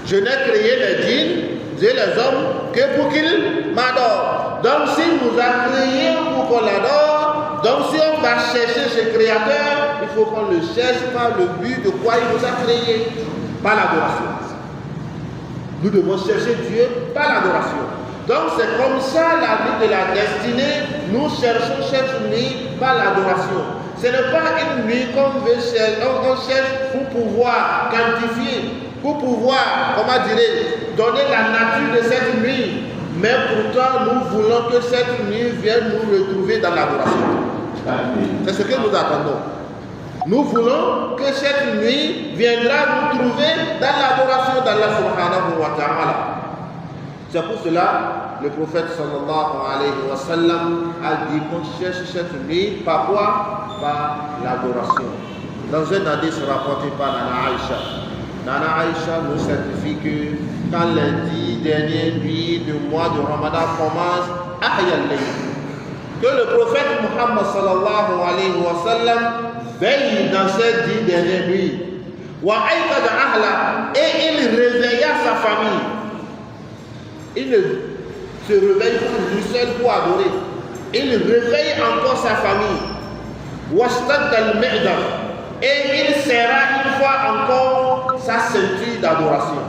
Je n'ai créé les djinns et les hommes que pour qu'ils m'adorent. Donc s'il nous a créés pour qu'on l'adore, donc si on va chercher ce créateur, il faut qu'on le cherche par le but de quoi il nous a créés, par l'adoration. Nous devons chercher Dieu par l'adoration. Donc c'est comme ça la nuit de la destinée, nous cherchons cette nuit par l'adoration. Ce n'est pas une nuit qu'on veut chercher, on cherche pour pouvoir quantifier, pour pouvoir, comment dirais-je, donner la nature de cette nuit. Mais pourtant, nous voulons que cette nuit vienne nous retrouver dans l'adoration. C'est ce que nous attendons. Nous voulons que cette nuit viendra nous trouver dans l'adoration d'Allah subhanahu wa ta'ala. C'est pour cela le prophète sallallahu alayhi wa sallam a dit qu'on cherche cette nuit par quoi? Par l'adoration. Dans un hadith rapporté par Nana Aïcha, Nana Aïcha nous certifie que quand les 10 dernières nuits du mois de Ramadan commencent, que le prophète Muhammad sallallahu alayhi wa sallam veille dans ces 10 dernières nuits. Et il réveilla sa famille. Il ne se réveille pas lui seul pour adorer. Il réveille encore sa famille. Et il serra une fois encore sa ceinture d'adoration.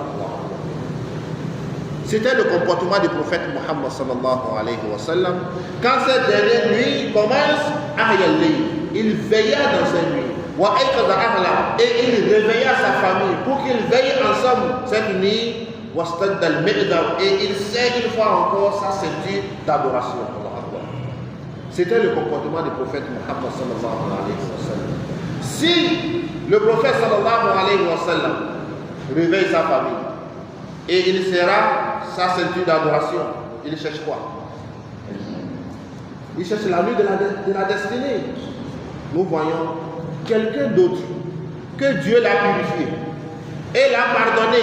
C'était le comportement du prophète Muhammad sallallahu alayhi wa sallam. Quand cette dernière nuit commence, il veilla dans cette nuit. Et il réveilla sa famille pour qu'ils veillent ensemble cette nuit. Et il serre une fois encore sa ceinture d'adoration. C'était le comportement du prophète Muhammad sallallahu alayhi wa sallam. Si le prophète sallallahu alayhi wa sallam réveille sa famille et il serra sa ceinture d'adoration, il cherche quoi? Il cherche la nuit de la destinée. Nous voyons quelqu'un d'autre que Dieu l'a purifié et l'a pardonné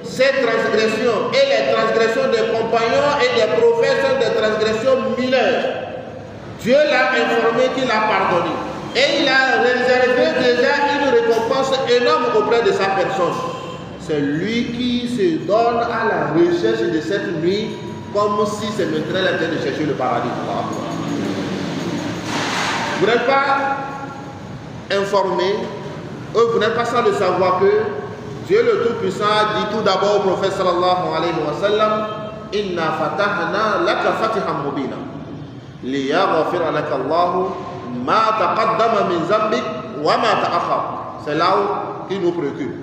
ces transgressions et les transgressions des compagnons et des prophètes sont des transgressions mineures. Dieu l'a informé qu'il a pardonné. Et il a réservé déjà une récompense énorme auprès de sa personne. C'est lui qui se donne à la recherche de cette nuit comme si c'est maintenant la peine de chercher le paradis. Vous n'êtes pas informé, vous n'êtes pas sans le savoir que Dieu le Tout-Puissant a dit tout d'abord au prophète sallallahu alayhi wa sallam: Inna fatahna laka fatihan mubina liyaghfira laka Allahu ma taqaddama min zambik wa ma ta'akhkhar. C'est là qui nous préoccupe.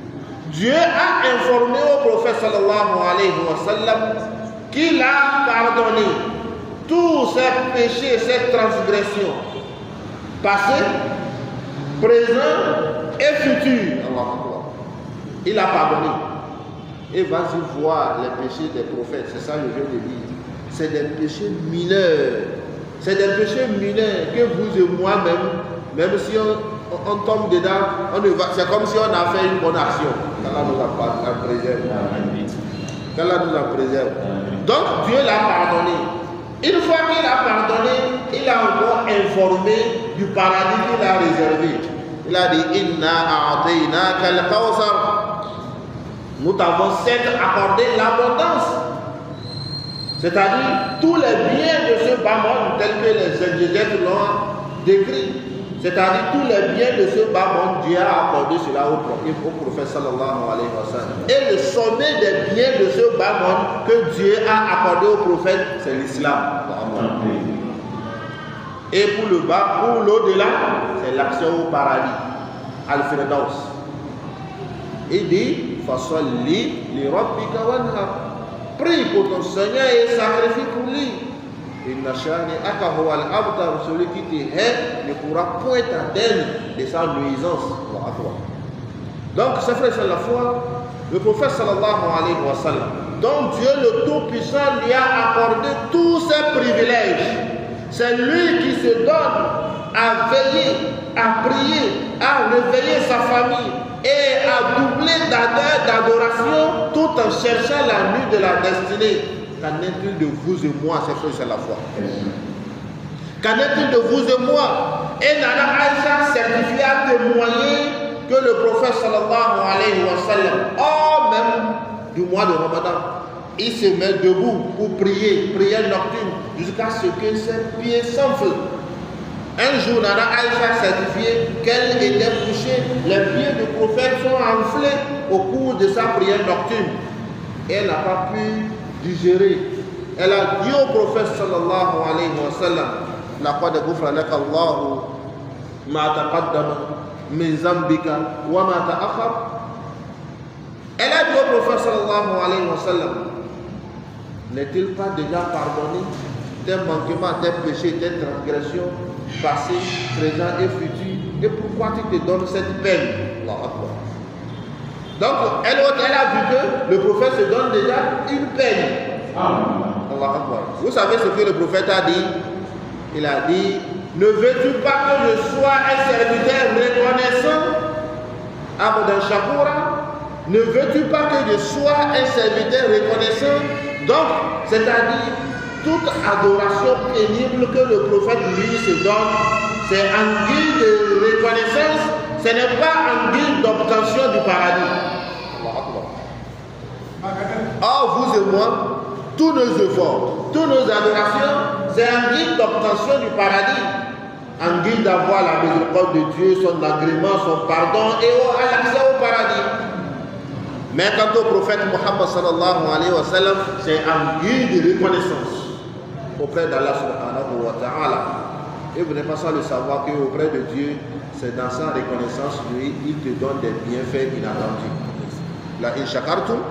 Dieu a informé au prophète sallallahu alayhi wa sallam qu'il a pardonné tous ses péchés, ses transgressions, passées, présents et futurs. Il a pardonné. Et vas-y voir les péchés des prophètes. C'est ça que je viens de dire. C'est des péchés mineurs. C'est des péchés mineurs que vous et même si on tombe dedans, c'est comme si on a fait une bonne action. qu'Allah nous en préserve. Qu'Allah nous en préserve. Donc Dieu l'a pardonné. Une fois qu'il a pardonné, il a encore informé du paradis qu'il a réservé. Il a dit: Inna a'tainaka al-kawthar. Nous t'avons certes accordé l'abondance. C'est-à-dire tous les biens de ce bas monde, tels que les exégètes l'ont décrit. C'est-à-dire tous les biens de ce bas monde, Dieu a accordé cela au prophète sallallahu alayhi wa sallam. Et le sommet des biens de ce bas monde que Dieu a accordé au prophète, c'est l'islam. Et pour le bas, pour l'au-delà, c'est l'accès au paradis, Al-Firdaus. Il dit: Fasalli li rabbika wanhar. Prie pour ton Seigneur et sacrifie pour lui. Inna shani'aka huwa al-abtar. Celui qui te hait ne pourra point t'atteindre de sa nuisance. Donc, c'est frère, c'est la foi. Le prophète sallallahu alayhi wa sallam, dont Dieu le Tout-Puissant lui a accordé tous ses privilèges. C'est lui qui se donne à veiller, à prier, à réveiller sa famille et à doubler d'adoration tout en cherchant la nuit de la destinée. Qu'en est-il de vous et moi, c'est frère, c'est la foi? Qu'en est-il de vous et moi? Et Nana Aïcha certifie à témoigner que le prophète sallallahu alayhi wa sallam, hors même du mois de Ramadan, il se met debout pour prier, prière nocturne, jusqu'à ce que ses pieds s'enflent. Un jour, Nana Aïcha certifié qu'elle était couchée, les pieds du prophète sont enflés au cours de sa prière nocturne. Et elle n'a pas pu digérer. Elle a dit au prophète sallallahu alayhi wa sallam: Laqad ghufira laka Allahu ma taqaddama min zambika wa ma ta'akhkhar. Elle a dit au prophète sallallahu alayhi wa sallam: n'est-il pas déjà pardonné tes manquements, tes péchés, tes transgressions passées, présentes et futures? Et pourquoi tu te donnes cette peine? Donc elle a vu que le prophète se donne déjà une peine. Vous savez ce que le prophète a dit? Il a dit: ne veux-tu pas que je sois un serviteur reconnaissant? Abdan Shakura. Ne veux-tu pas que je sois un serviteur reconnaissant? Donc, c'est-à-dire, toute adoration pénible que le prophète lui se donne, c'est en guise de reconnaissance, ce n'est pas en guise d'obtention du paradis. Or, vous et moi, tous nos efforts, toutes nos adorations, c'est en guise d'obtention du paradis, en guise d'avoir la miséricorde de Dieu, son agrément, son pardon et à l'accès au paradis. Mais quant au prophète Muhammad sallallahu alayhi wa sallam, c'est en guise de reconnaissance auprès d'Allah subhanahu wa ta'ala. Et vous n'êtes pas sans le savoir qu'auprès de Dieu, c'est dans sa reconnaissance, lui, il te donne des bienfaits inattendus. La in shakartum,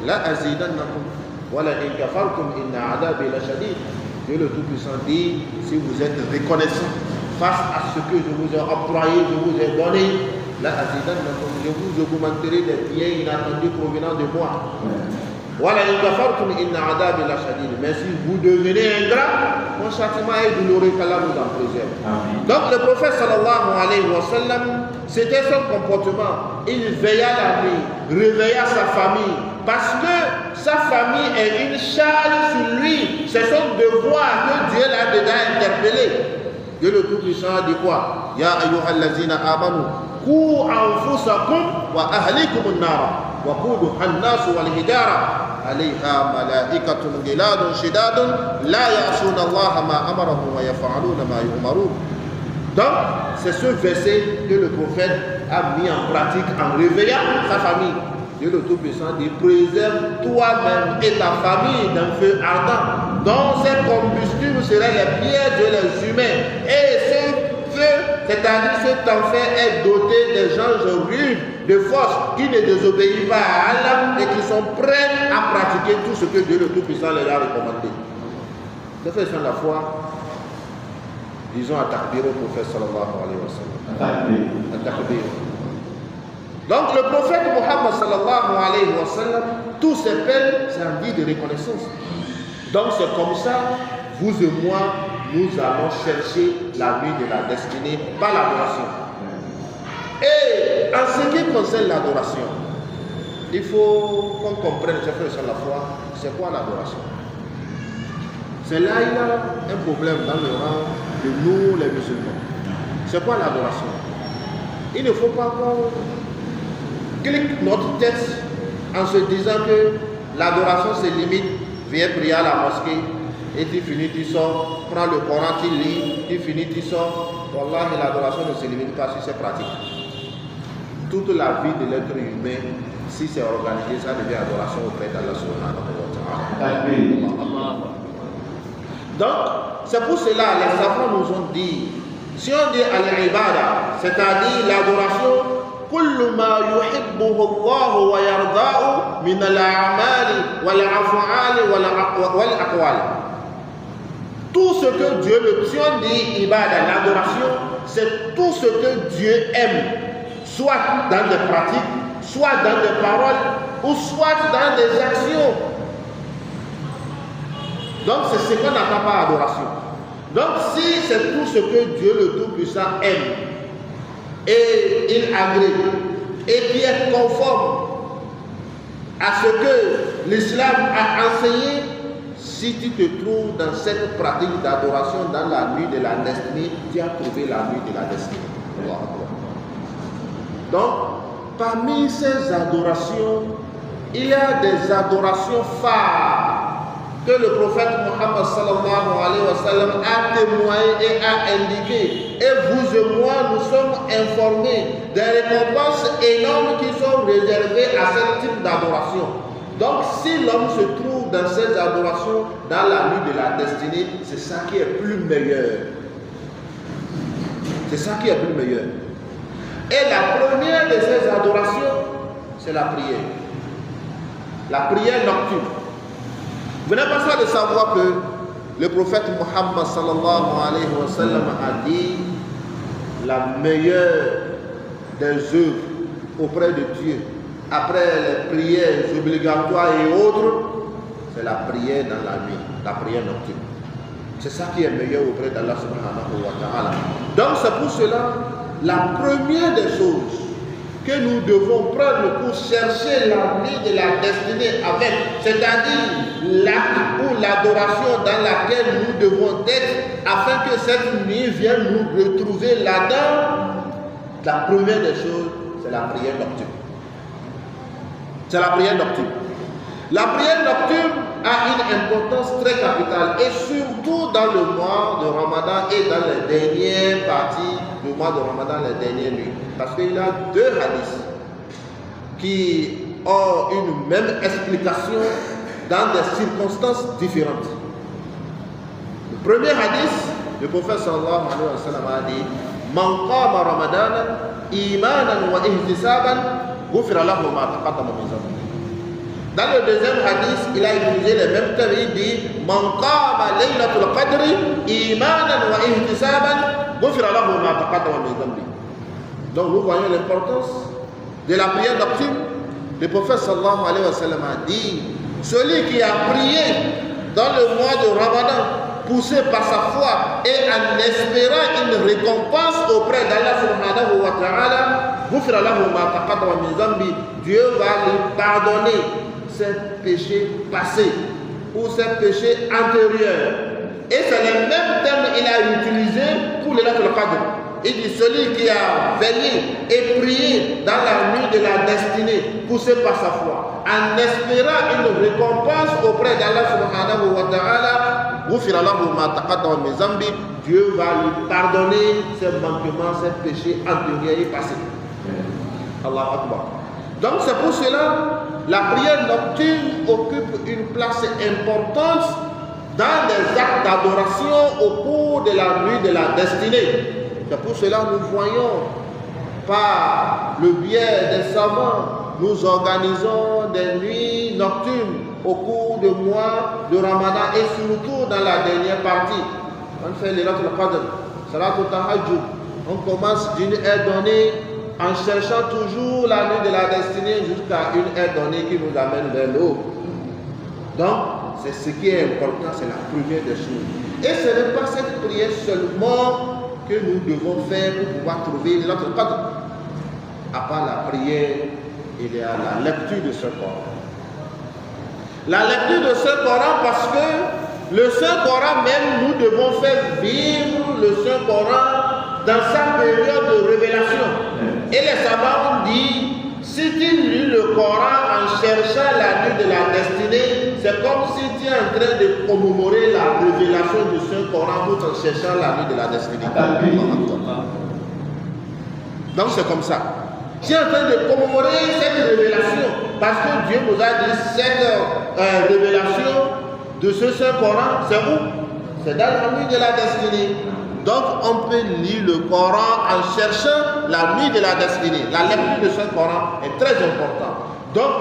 la azidannakum, wa la in kafartum, inna adabi la shadid. Dieu le Tout-Puissant dit: si vous êtes reconnaissant face à ce que je vous ai octroyé, je vous ai donné, la azidannakum, je vous augmenterai des biens inattendus provenant de moi. Wa la in kafartum, inna adabi la shadid. Mais si vous devenez ingrat, mon châtiment est douloureux, qu'Allah nous en préserve. Donc le prophète sallallahu alayhi wa sallam, c'était son comportement. Il veilla la nuit, réveilla sa famille, parce que sa famille est une charge sur lui. C'est son devoir que Dieu l'a déjà interpellé. Dieu le Tout-Puissant dit quoi? Ya ayyuhallazina amanu qu anfusakum wa ahlikum an-nar wa quduha an-nas wal hijara alayha malaikatun ghiladun shidadun la ya'suna Allah ma amarahum wa yaf'aluna ma yu'marun. Donc, c'est ce verset que le prophète a mis en pratique en réveillant sa famille. Dieu le Tout-Puissant dit: préserve toi-même et ta famille d'un feu ardent, dont ses combustibles seraient les pièges de les humains. Et ce feu, c'est-à-dire cet enfer, est doté des gens rudes, de force, qui ne désobéissent pas à Allah et qui sont prêts à pratiquer tout ce que Dieu le Tout-Puissant leur a recommandé. Les frères de la foi, disons à takbir au prophète sallallahu alayhi wa sallam. À takbir. Donc le prophète Muhammad sallallahu alayhi wa sallam, tous ses peines, c'est un vie de reconnaissance. Donc c'est comme ça, vous et moi, nous allons chercher la vie de la destinée par l'adoration. Et en ce qui concerne l'adoration, il faut qu'on comprenne, chers frères sur la foi, c'est quoi l'adoration? C'est là il y a un problème dans le rang de nous les musulmans. C'est quoi l'adoration? Il ne faut pas qu'on clique notre tête en se disant que l'adoration se limite, viens prier à la mosquée et tu finis, tu sors, prends le Coran, tu lis, tu finis, tu sors. Wallah, l'adoration ne se limite pas si c'est pratique. Toute la vie de l'être humain, si c'est organisé, ça devient adoration auprès d'Allah subhanahu wa ta'ala. Donc, c'est pour cela les savants nous ont dit, si on dit al-ibada, c'est-à-dire l'adoration, كل ما يحبه الله ويرضاه من الأعمال والأفعال والأقوال. Tout ce que Dieu, si on dit ibada, l'adoration, c'est tout ce que Dieu aime, soit dans des pratiques, soit dans des paroles, ou soit dans des actions. Donc c'est ce qu'on n'appelle pas adoration. Donc si c'est tout ce que Dieu le Tout-Puissant aime, et il agrée, et qui est conforme à ce que l'islam a enseigné, si tu te trouves dans cette pratique d'adoration dans la nuit de la destinée, tu as trouvé la nuit de la destinée. Donc, parmi ces adorations, il y a des adorations phares que le prophète Muhammad sallallahu alayhi wa sallam a témoigné et a indiqué. Et vous et moi, nous sommes informés des récompenses énormes qui sont réservées à ce type d'adoration. Donc, si l'homme se trouve dans ces adorations, dans la nuit de la destinée, c'est ça qui est plus meilleur. C'est ça qui est plus meilleur. Et la première de ces adorations, c'est la prière. La prière nocturne. Vous n'êtes pas ça de savoir que le prophète Muhammad sallallahu alayhi wa sallam a dit la meilleure des œuvres auprès de Dieu, après les prières obligatoires et autres, c'est la prière dans la nuit, la prière nocturne. C'est ça qui est meilleur auprès d'Allah subhanahu wa ta'ala. Donc c'est pour cela, la première des choses que nous devons prendre pour chercher la vie de la destinée avec, c'est-à-dire l'acte ou l'adoration dans laquelle nous devons être, afin que cette nuit vienne nous retrouver là-dedans. La première des choses, c'est la prière nocturne. C'est la prière nocturne. La prière nocturne a une importance très capitale, et surtout dans le mois de Ramadan et dans les dernières parties du mois de Ramadan, les dernières nuits. Parce qu'il y a deux hadiths qui ont une même explication dans des circonstances différentes. Le premier hadith, le prophète sallallahu alayhi wa sallam a dit: Man qama Ramadan imanan wa ihtisaban ghufira lahu ma taqaddama min dhanbihi. Dans le deuxième hadith, il a utilisé les mêmes termes. Il dit: Man qama laylatul qadri imanan wa ihtisaban ghufira lahu ma taqaddama min dhanbihi. Donc nous voyons l'importance de la prière nocturne. Le prophète sallallahu alayhi wa sallam a dit: celui qui a prié dans le mois de Ramadan, poussé par sa foi et en espérant une récompense auprès d'Allah subhanahu wa ta'ala, Dieu va lui pardonner ses péchés passés ou ses péchés antérieurs. Et c'est le même terme qu'il a utilisé pour le Laylatul Qadr. Il dit celui qui a veillé et prié dans la nuit de la destinée, poussé par sa foi, en espérant une récompense auprès d'Allah subhanahu wa ta'ala, Dieu va lui pardonner ses manquements, ses péchés antérieurs et passés. Allah Akbar. Donc c'est pour cela la prière nocturne occupe une place importante dans les actes d'adoration au cours de la nuit de la destinée. C'est pour cela que nous voyons par le biais des savants, nous organisons des nuits nocturnes au cours du mois de Ramadan et surtout dans la dernière partie. On fait les Laylatul Qadr, Salatul Tahajjud. On commence d'une heure donnée en cherchant toujours la nuit de la destinée jusqu'à une heure donnée qui nous amène vers l'eau. Donc, c'est ce qui est important, c'est la première des choses. Et ce n'est pas cette prière seulement que nous devons faire pour pouvoir trouver notre Qadr. À part la prière, il y a la lecture de ce Coran. La lecture de ce Coran parce que le Saint-Coran même, nous devons faire vivre le Saint-Coran dans sa période de révélation. Et les savants ont dit, si tu lis le Coran en cherchant la nuit de la destinée, c'est comme si tu es en train de commémorer la révélation du Saint-Coran tout en cherchant la nuit de la destinée. Donc c'est comme ça. Tu es en train de commémorer cette révélation parce que Dieu nous a dit cette révélation de ce Saint-Coran, c'est où? C'est dans la nuit de la destinée. Donc on peut lire le Coran en cherchant la nuit de la destinée. La lecture de ce Coran est très importante. Donc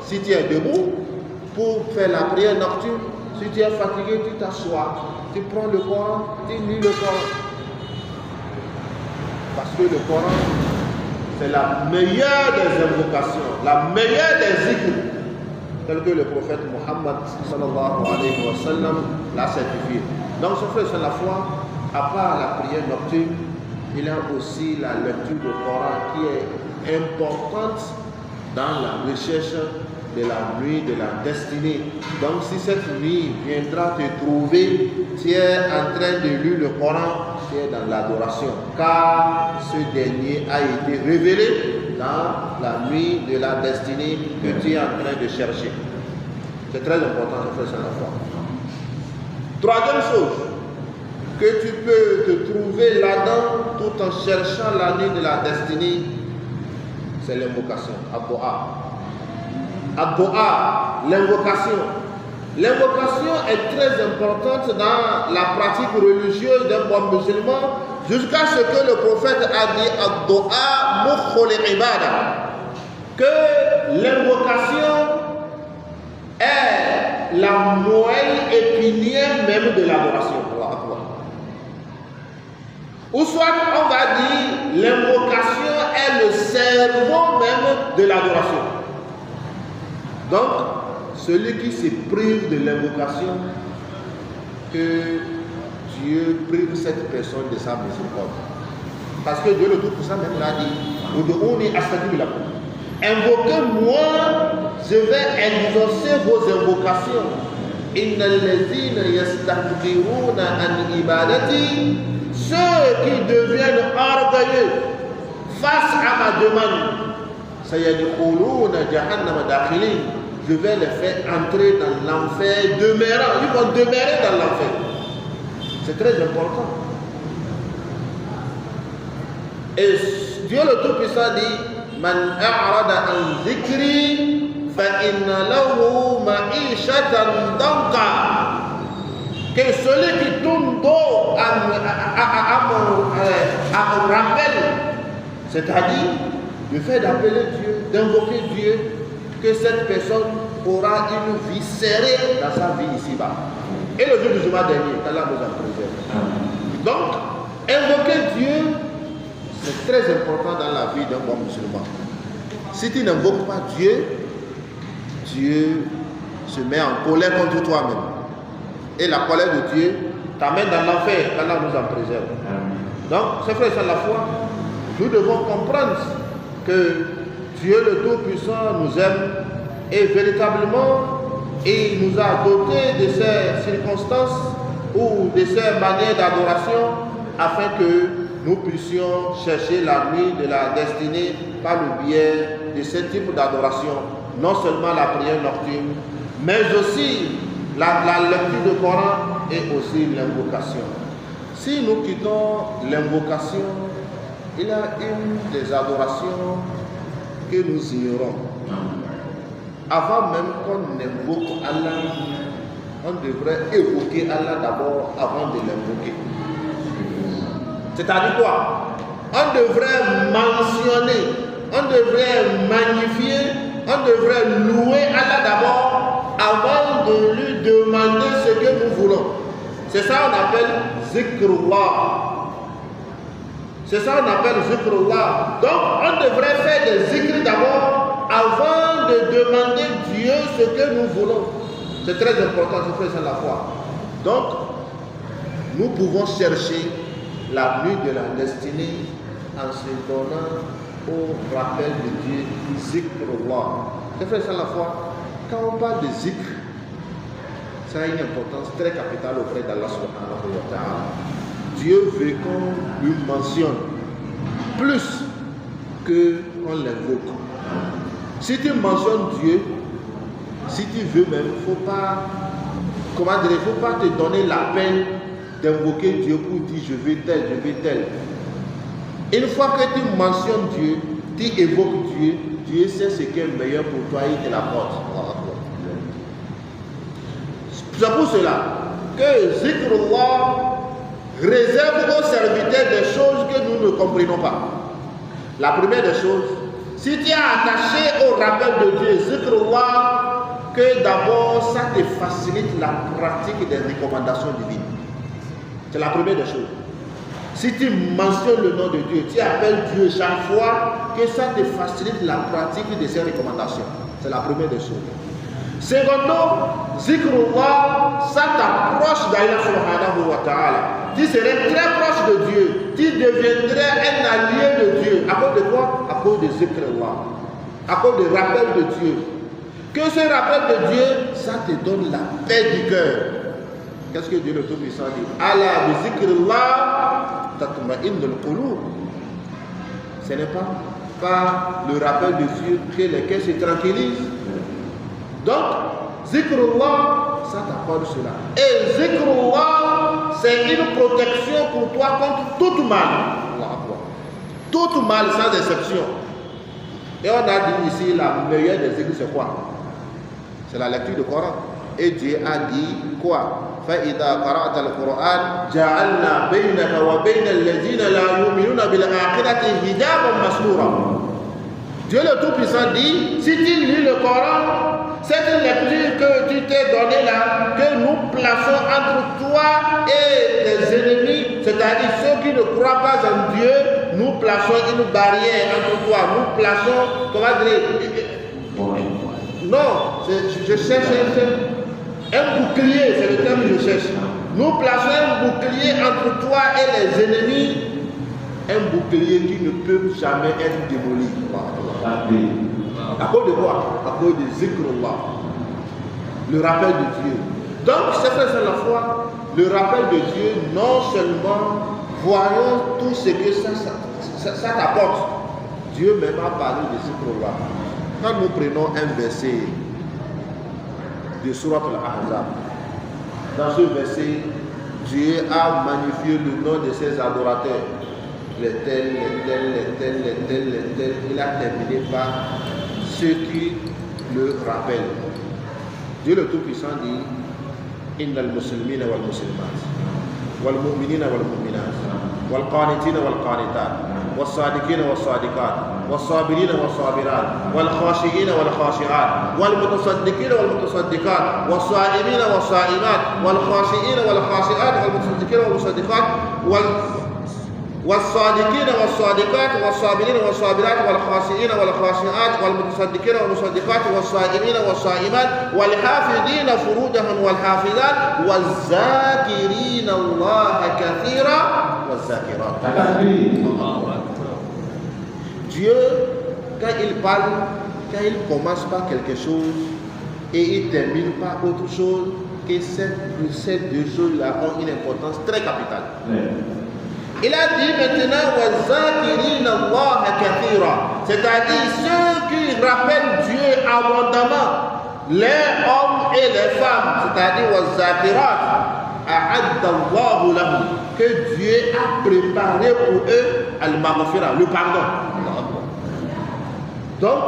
si tu es debout pour faire la prière nocturne, si tu es fatigué, tu t'assois, tu prends le Coran, tu lis le Coran. Parce que le Coran, c'est la meilleure des invocations, la meilleure des zikrs, tel que le prophète Muhammad sallallahu alayhi wa sallam l'a certifié. Donc, ce fait, c'est la foi, à part la prière nocturne, il y a aussi la lecture du Coran qui est importante dans la recherche de la nuit de la destinée. Donc, si cette nuit viendra te trouver, tu es en train de lire le Coran, tu es dans l'adoration, car ce dernier a été révélé dans la nuit de la destinée que tu es en train de chercher. C'est très important de faire ça la foi. Troisième chose, que tu peux te trouver là-dedans tout en cherchant la nuit de la destinée, c'est l'invocation, Ad-Du'a. Ad-Du'a, l'invocation. L'invocation est très importante dans la pratique religieuse d'un bon musulman jusqu'à ce que le prophète a dit Ad-Du'a mukhul ibada, que l'invocation est la moelle épinière même de l'adoration. Ou soit on va dire l'invocation est le cerveau même de l'adoration. Donc, celui qui se prive de l'invocation, que Dieu prive cette personne de sa miséricorde. Parce que Dieu le Tout-Puissant même l'a dit, invoquez-moi, je vais exaucer vos invocations. Innal ladhina yastakbiruna an ibadati, ceux qui deviennent orgueilleux face à ma demande, sayadkhuluna jahannama dakhilin, je vais les faire entrer dans l'enfer demeurant. Ils vont demeurer dans l'enfer. C'est très important. Et Dieu le Tout-Puissant dit Man a'rada an dhikri fa inna lahu ma'ishatan danka. Que celui qui tourne dos à mon rappel, c'est-à-dire le fait d'appeler Dieu, d'invoquer Dieu, que cette personne aura une vie serrée dans sa vie ici-bas. Et le jour du Juma dernier, Allah nous a préservé. Donc, invoquer Dieu, c'est très important dans la vie d'un bon musulman. Si tu n'invoques pas Dieu, Dieu se met en colère contre toi-même. Et la colère de Dieu t'amène dans l'enfer, qu'Allah nous en préserve. Donc, c'est frère, c'est la foi. Nous devons comprendre que Dieu le Tout-Puissant nous aime Et véritablement, il nous a dotés de ces circonstances ou de ces manières d'adoration afin que nous puissions chercher la nuit de la destinée par le biais de ce type d'adoration. Non seulement la prière nocturne, mais aussi la lecture du Coran et aussi l'invocation. Si nous quittons l'invocation, il y a une des adorations que nous ignorons. Avant même qu'on invoque Allah, on devrait évoquer Allah d'abord avant de l'invoquer. C'est-à-dire quoi? On devrait mentionner, on devrait magnifier, on devrait louer Allah d'abord avant de lui demander ce que nous voulons. C'est ça qu'on appelle zikrullah. C'est ça qu'on appelle zikrullah. Donc on devrait faire des zikrs d'abord avant de demander Dieu ce que nous voulons. C'est très important, c'est ça la foi. Donc nous pouvons chercher la nuit de la destinée en se donnant au rappel de Dieu, zikrullah. C'est ça la foi. Quand on parle de zikr, ça a une importance très capitale auprès d'Allah subhanahu wa ta'ala. Dieu veut qu'on lui mentionne plus qu'on l'invoque. Si tu mentionnes Dieu, si tu veux même, il ne faut pas, faut pas te donner la peine d'invoquer Dieu pour dire je veux tel, je veux tel. Une fois que tu mentionnes Dieu, tu évoques Dieu, Dieu sait ce qui est meilleur pour toi et il te l'apporte. C'est pour cela que zikrullah réserve aux serviteurs des choses que nous ne comprenons pas. La première des choses, si tu es attaché au rappel de Dieu, zikrullah, que d'abord ça te facilite la pratique des recommandations divines. C'est la première des choses. Si tu mentionnes le nom de Dieu, tu appelles Dieu chaque fois, que ça te facilite la pratique de ses recommandations. C'est la première des choses. Secondo, zikrullah, ça t'approche d'Allah subhanahu wa ta'ala. Tu serais très proche de Dieu. Tu deviendrais un allié de Dieu. À cause de quoi? À cause de zikrullah. À cause du rappel de Dieu. Que ce rappel de Dieu, ça te donne la paix du cœur. Qu'est-ce que Dieu le Tout-Puissant dit? Ala bi zikrillah tatma'innul qulub. Ce n'est pas par le rappel de Dieu que les cœurs se tranquillisent. Donc, zikrullah, ça t'apporte cela. Et zikrullah, c'est une protection pour toi contre tout mal. Tout mal sans exception. Et on a dit ici, la meilleure des zikrs, c'est quoi? C'est la lecture du Coran. Et Dieu a dit quoi? فَإِذَا قَرَأْتَ الْقُرْآنَ جَعَلْنَا بَيْنَكَ وَبَيْنَ الَّذِينَ لَا يُؤْمِنُونَ بِالْآخِرَةِ حِجَابًا مَسْتُورًا. Dieu le Tout-Puissant dit, si tu lis le Coran, cette lecture que tu t'es donnée là, que nous plaçons entre toi et les ennemis, c'est-à-dire ceux qui ne croient pas en Dieu, nous plaçons une barrière entre toi, nous plaçons, comment dire, non, je cherche un bouclier, c'est le terme que je cherche. Nous plaçons un bouclier entre toi et les ennemis, un bouclier qui ne peut jamais être démoli. À cause de quoi? À cause de zikrullah, le rappel de Dieu. Donc, c'est la foi, le rappel de Dieu, non seulement voyons tout ce que ça t'apporte. Dieu même a parlé de zikrullah. Quand nous prenons un verset de Surat Al-Ahzab, dans ce verset, Dieu a magnifié le nom de ses adorateurs. Les tels. Il a terminé par ceux qui le rappellent. Dieu le Tout-Puissant dit Inna al-Muslimina wal-Muslimat wal-Mu'minina wal-Mu'minat wal-Qanitina wal-Qanitat والصادقين والصادقات والصابرين والصابرات والخاشعين والخاشعات والمتصدقين والمتصدقات والصائمين والصائمات والخاشعين والخاشعات والمتصدقين والمصدقات والصادقين والصادقات والصابرين والصابرات والخاشعين والخاشعات والمتصدقين والمصدقات والصائمين والصائمات والحافظين فروجهم والحافظات والذاكرين الله كثيرا والذاكرات. Dieu, quand il parle quand il commence par quelque chose et il termine par autre chose, que ces deux choses-là ont une importance très capitale. Il a dit maintenant, c'est-à-dire ceux qui rappellent Dieu abondamment, les hommes et les femmes, c'est-à-dire que Dieu a préparé pour eux al-maghfira, le pardon. Donc,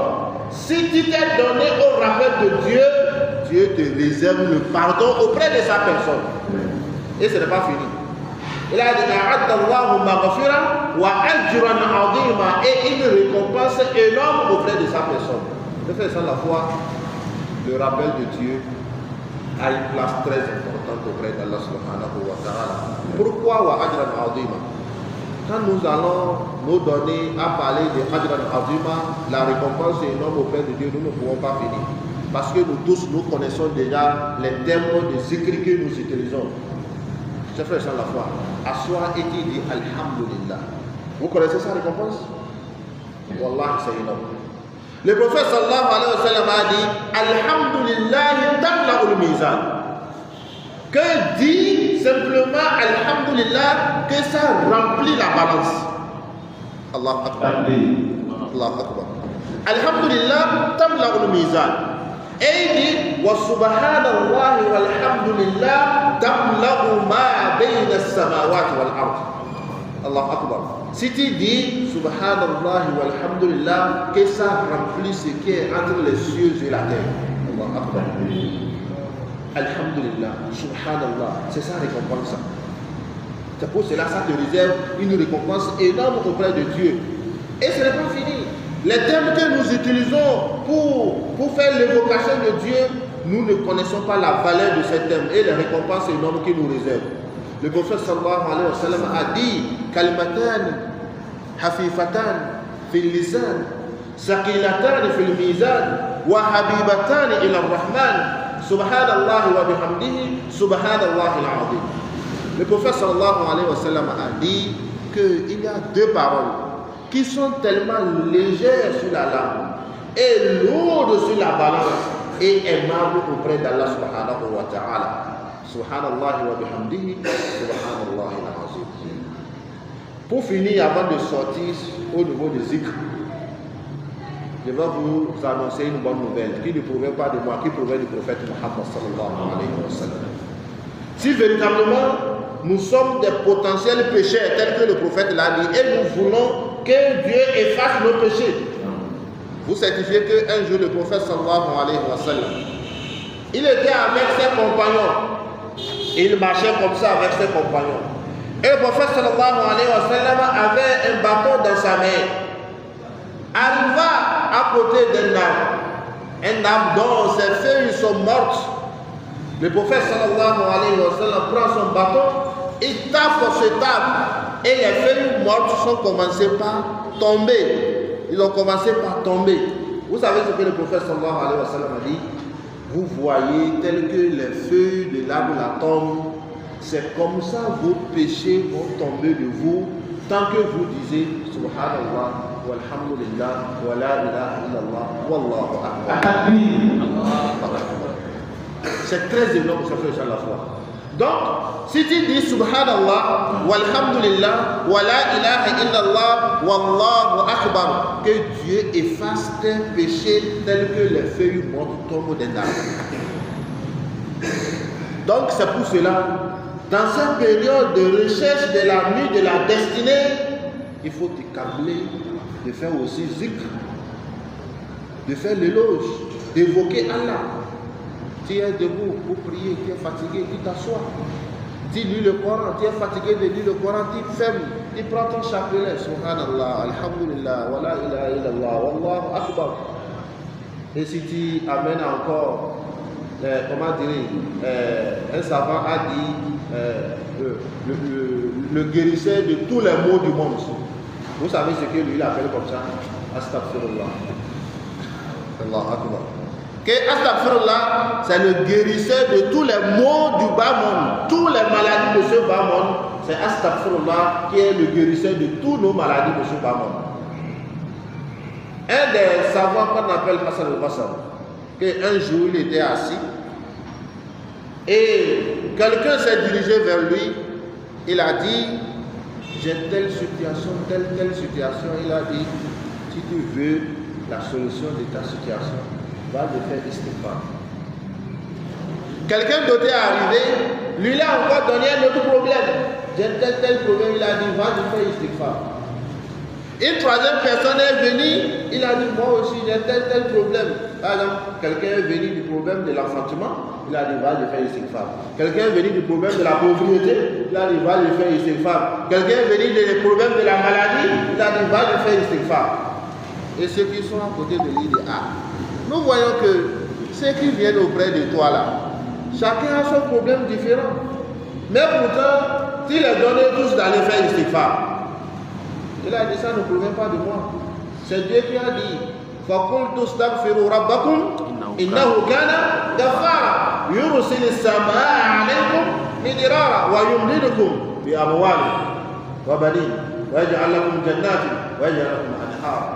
si tu t'es donné au rappel de Dieu, Dieu te réserve le pardon auprès de sa personne. Et ce n'est pas fini. Il a dit et une récompense énorme auprès de sa personne. De fait, sans la foi, le rappel de Dieu a une place très importante auprès d'Allah subhanahu wa ta'ala. Pourquoi wa ajran azima? Quand nous allons nous donner à parler de ajran azima, la récompense énorme auprès de Dieu, nous ne pouvons pas finir. Parce que nous tous, nous connaissons déjà les termes de zikri que nous utilisons. C'est frère sans la foi. Aswa et il dit Alhamdulillah. Vous connaissez sa récompense? Wallah, c'est énorme. Le prophète sallallahu alayhi wa sallam a dit Alhamdulillah tamla'ul mizan. Que dit simplement Alhamdulillah, que ça remplit la balance. Allah Akbar. Allah Akbar. Alhamdulillah tamla'ul mizan. Et il dit wa subhanallah walhamdulillah tamla'u ma bayna as-samawati wal ard. Allah Akbar. Si tu dis subhanallah walhamdulillah, que ça remplit ce qui est entre les cieux et la terre. Allah Akbar. Alhamdulillah, subhanallah, c'est ça la récompense. C'est pour cela ça te réserve une récompense énorme auprès de Dieu. Et ce n'est pas fini. Les termes que nous utilisons pour faire l'évocation de Dieu, nous ne connaissons pas la valeur de ces termes et les récompenses énormes qu'il nous réserve. Le prophète sallallahu alayhi wa sallam a dit Kalimatan hafifatan fil lisan, saqilatan fil mizan, wa habibatan ila ar-Rahman, subhanallah wa bihamdihi, subhanallah al-azim. Le prophète sallallahu alayhi wa sallam a dit qu'il y a deux paroles qui sont tellement légères sur la langue et lourdes sur la balance et aimables auprès d'Allah subhanahu wa ta'ala. Subhanallah wa bihamdihi, subhanallah al-azim. Pour finir, avant de sortir au niveau de zikr, je vais vous annoncer une bonne nouvelle qui ne provient pas de moi, qui provient du prophète Muhammad sallallahu alayhi wa sallam. Si véritablement nous sommes des potentiels pécheurs tels que le prophète l'a dit et nous voulons que Dieu efface nos péchés, vous certifiez qu'un jour le prophète sallallahu alayhi wa sallam, il était avec ses compagnons. Il marchait comme ça avec ses compagnons. Et le prophète sallallahu alayhi wa sallam avait un bâton dans sa main. Arriva à côté d'un arbre dont ses feuilles sont mortes. Le prophète sallallahu alayhi wa sallam prend son bâton, il tape sur cet arbre et les feuilles mortes sont commencées par tomber. Ils ont commencé par tomber. Vous savez ce que le prophète sallallahu alayhi wa sallam a dit? Vous voyez tel que les feuilles de l'arbre la tombent, c'est comme ça vos péchés vont tomber de vous tant que vous disiez Subhanallah, walhamdulillah, wa la ilaha illallah, wallahu akbar. C'est très énorme, ça fait la foi. Donc, si tu dis Subhanallah, walhamdulillah, wa la ilaha illallah, wallahu akbar, que Dieu efface tes péchés tels que les feuilles mortes tombent des arbres. Donc, c'est pour cela, dans cette période de recherche de la nuit, de la destinée, il faut te câbler, de faire aussi zikr, de faire l'éloge, d'évoquer Allah. Tu es debout pour prier, tu es fatigué, tu t'assois. Tu lis le Coran, tu es fatigué de lire le Coran, tu fermes, tu prends ton chapelet, Subhanallah, Alhamdulillah, wa la ilaha illallah, wallahu akbar. Et si tu amènes encore, comment dire, un savant a dit, le guérisseur de tous les maux du monde. Vous savez ce que lui il appelle comme ça? Astaghfirullah. Allah akbar. Que Astaghfirullah, c'est le guérisseur de tous les maux du bas monde, tous les maladies de ce bas monde. C'est Astaghfirullah qui est le guérisseur de toutes nos maladies de ce bas monde. Un des savants qu'on appelle Hassan al-Basri, qu'un jour il était assis et quelqu'un s'est dirigé vers lui, il a dit, j'ai telle situation, telle situation. Il a dit, si tu veux la solution de ta situation, va le faire istighfar. Quelqu'un d'autre est arrivé, lui il a encore donné un autre problème. J'ai tel problème, il a dit, va le faire istighfar. Une troisième personne est venue, il a dit, moi aussi j'ai tel problème. Par exemple, quelqu'un est venu du problème de l'enfantement, il a dit, va le faire istighfar. Quelqu'un est venu du problème de la pauvreté, il a dit, va le faire istighfar. Quelqu'un est venu du problème de la maladie, il a dit, va le faire istighfar. Et ceux qui sont à côté de lui disent, ah, nous voyons que ceux qui viennent auprès de toi là, chacun a son problème différent. Mais pourtant, tu les donnes tous d'aller faire istighfar. Il a dit, ça ne provient pas de moi. C'est Dieu qui a dit, فَقُلْتُ اسْتَغْفِرُوا رَبَّكُمْ إِنَّهُ كَانَ غَفَّارًا يُرْسِلِ السَّمَاءَ عَلَيْكُمْ مِدْرَارًا وَيُمْدِدْكُمْ بِأَمْوَالٍ وَبَنِينَ وَيَجْعَلْ لَكُمْ جَنَّاتٍ وَيَجْعَلْ لَكُمْ أَنْهَارًا.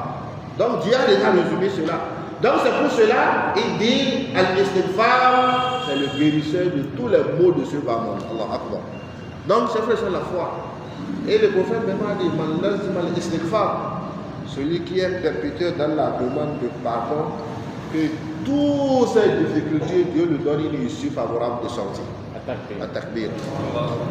Donc Dieu a déjà résumé cela. Donc c'est pour cela, il dit, Al-Istighfar, c'est le guérisseur de tous les maux de ce bas monde. Allah Akbar. Donc c'est frère, c'est la foi. Et le prophète même a dit, Man lazim al-istighfar, celui qui est perpétuel dans la demande de pardon, que toutes ces difficultés, Dieu lui donne une issue favorable de sortie. At-takbir.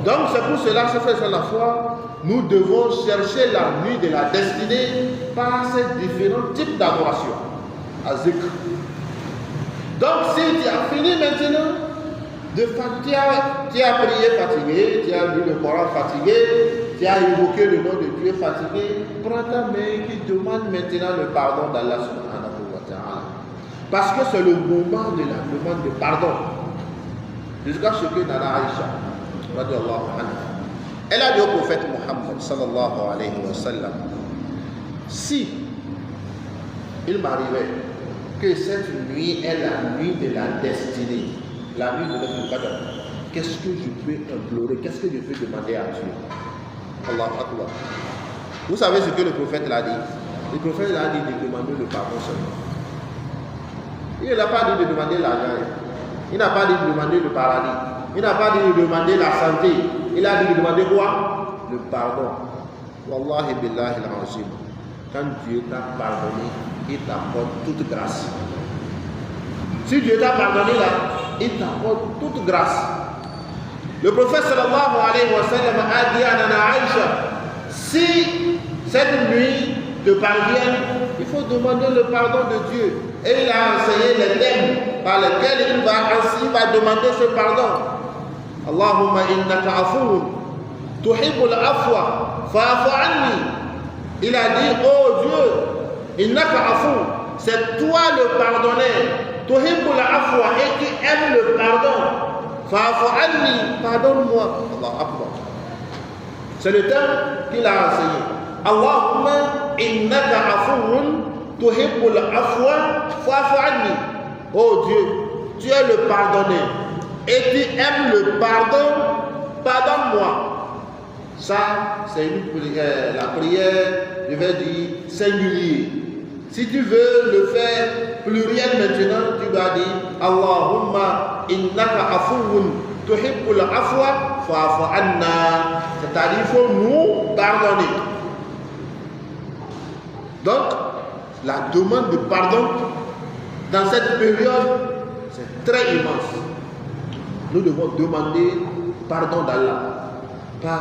Donc c'est pour cela, c'est frère, c'est la foi, nous devons chercher la nuit de la destinée par ces différents types d'adoration. Azikr. Donc si tu as fini maintenant, tu as prié fatigué, tu as lu le Coran fatigué, tu as évoqué le nom de Dieu fatigué, prends ta main qui demande maintenant le pardon d'Allah subhanahu wa ta'ala. Parce que c'est le moment de la demande de pardon. Jusqu'à ce que Nana Aïcha, elle a dit au prophète Muhammad sallallahu alayhi wa sallam, si il m'arrivait que cette nuit est la nuit de la destinée, la nuit de notre Qadr, qu'est-ce que je peux implorer, qu'est-ce que je peux demander à Dieu? Allah Akbar. Vous savez ce que le prophète l'a dit? Le prophète l'a dit de demander le pardon seulement. Il n'a pas dit de demander l'argent. Il n'a pas dit de demander le paradis. Il n'a pas dit de demander la santé. Il a dit de demander quoi? Le pardon. Wallahi billahi al-azim. Quand Dieu t'a pardonné, il t'apporte toute grâce. Si Dieu t'a pardonné là, il t'apporte toute grâce. Le prophète sallallahu alayhi wa sallam a dit à Nana Aïcha, si cette nuit te parvient, il faut demander le pardon de Dieu. Et il a enseigné les thèmes par lesquels il va demander ce pardon. Allahumma innaka afoun, tuhibbul afwa, fa'afu anni. Il a dit, oh Dieu, innaka afoun, c'est toi le pardonneur, tuhibbul afwa, et qui aime le pardon. Fa'afu anni, pardonne-moi. Allah Akbar. C'est le thème qu'il a enseigné. Allahumma innaka afoun, tuhibbul afwa fa'fu anni. Oh Dieu, tu es le pardonneur et tu aimes le pardon, pardonne-moi. Ça, c'est une prière, la prière, je vais dire, singulier. Si tu veux le faire pluriel maintenant, tu vas dire Allahumma innaka afoun tuhibbul afwa fa'fu anna. C'est-à-dire, il faut nous pardonner. Donc, la demande de pardon dans cette période, c'est très immense. Nous devons demander pardon d'Allah par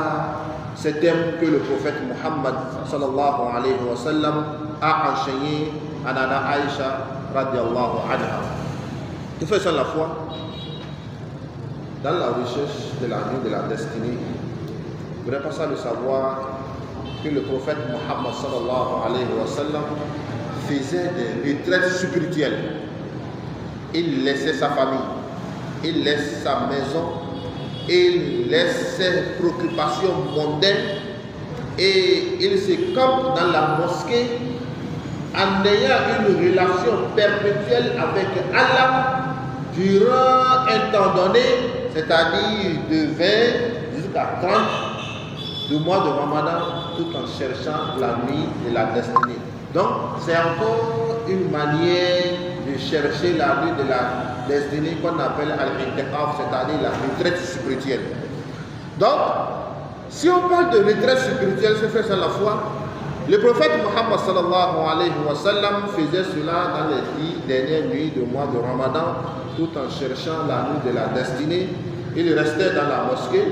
ces thèmes que le prophète Muhammad sallallahu alayhi wa sallam a enchaîné à Nana Aïcha radiallahu anha. Il faut sans la foi dans la recherche de la nuit de la destinée. Vous n'êtes pas ça de savoir que le prophète Muhammad sallallahu alayhi wa sallam faisait des retraites spirituelles. Il laissait sa famille, il laisse sa maison, il laisse ses préoccupations mondaines et il se campe dans la mosquée en ayant une relation perpétuelle avec Allah durant un temps donné, c'est-à-dire de 20 jusqu'à 30 du mois de Ramadan, tout en cherchant la nuit de la destinée. Donc, c'est encore une manière de chercher la nuit de la destinée qu'on appelle al-intiqaf, c'est-à-dire la retraite spirituelle. Donc, si on parle de retraite spirituelle, c'est fait à la foi. Le prophète Muhammad sallallahu alayhi wa sallam faisait cela dans les 10 dernières nuits du mois de Ramadan, tout en cherchant la nuit de la destinée. Il restait dans la mosquée,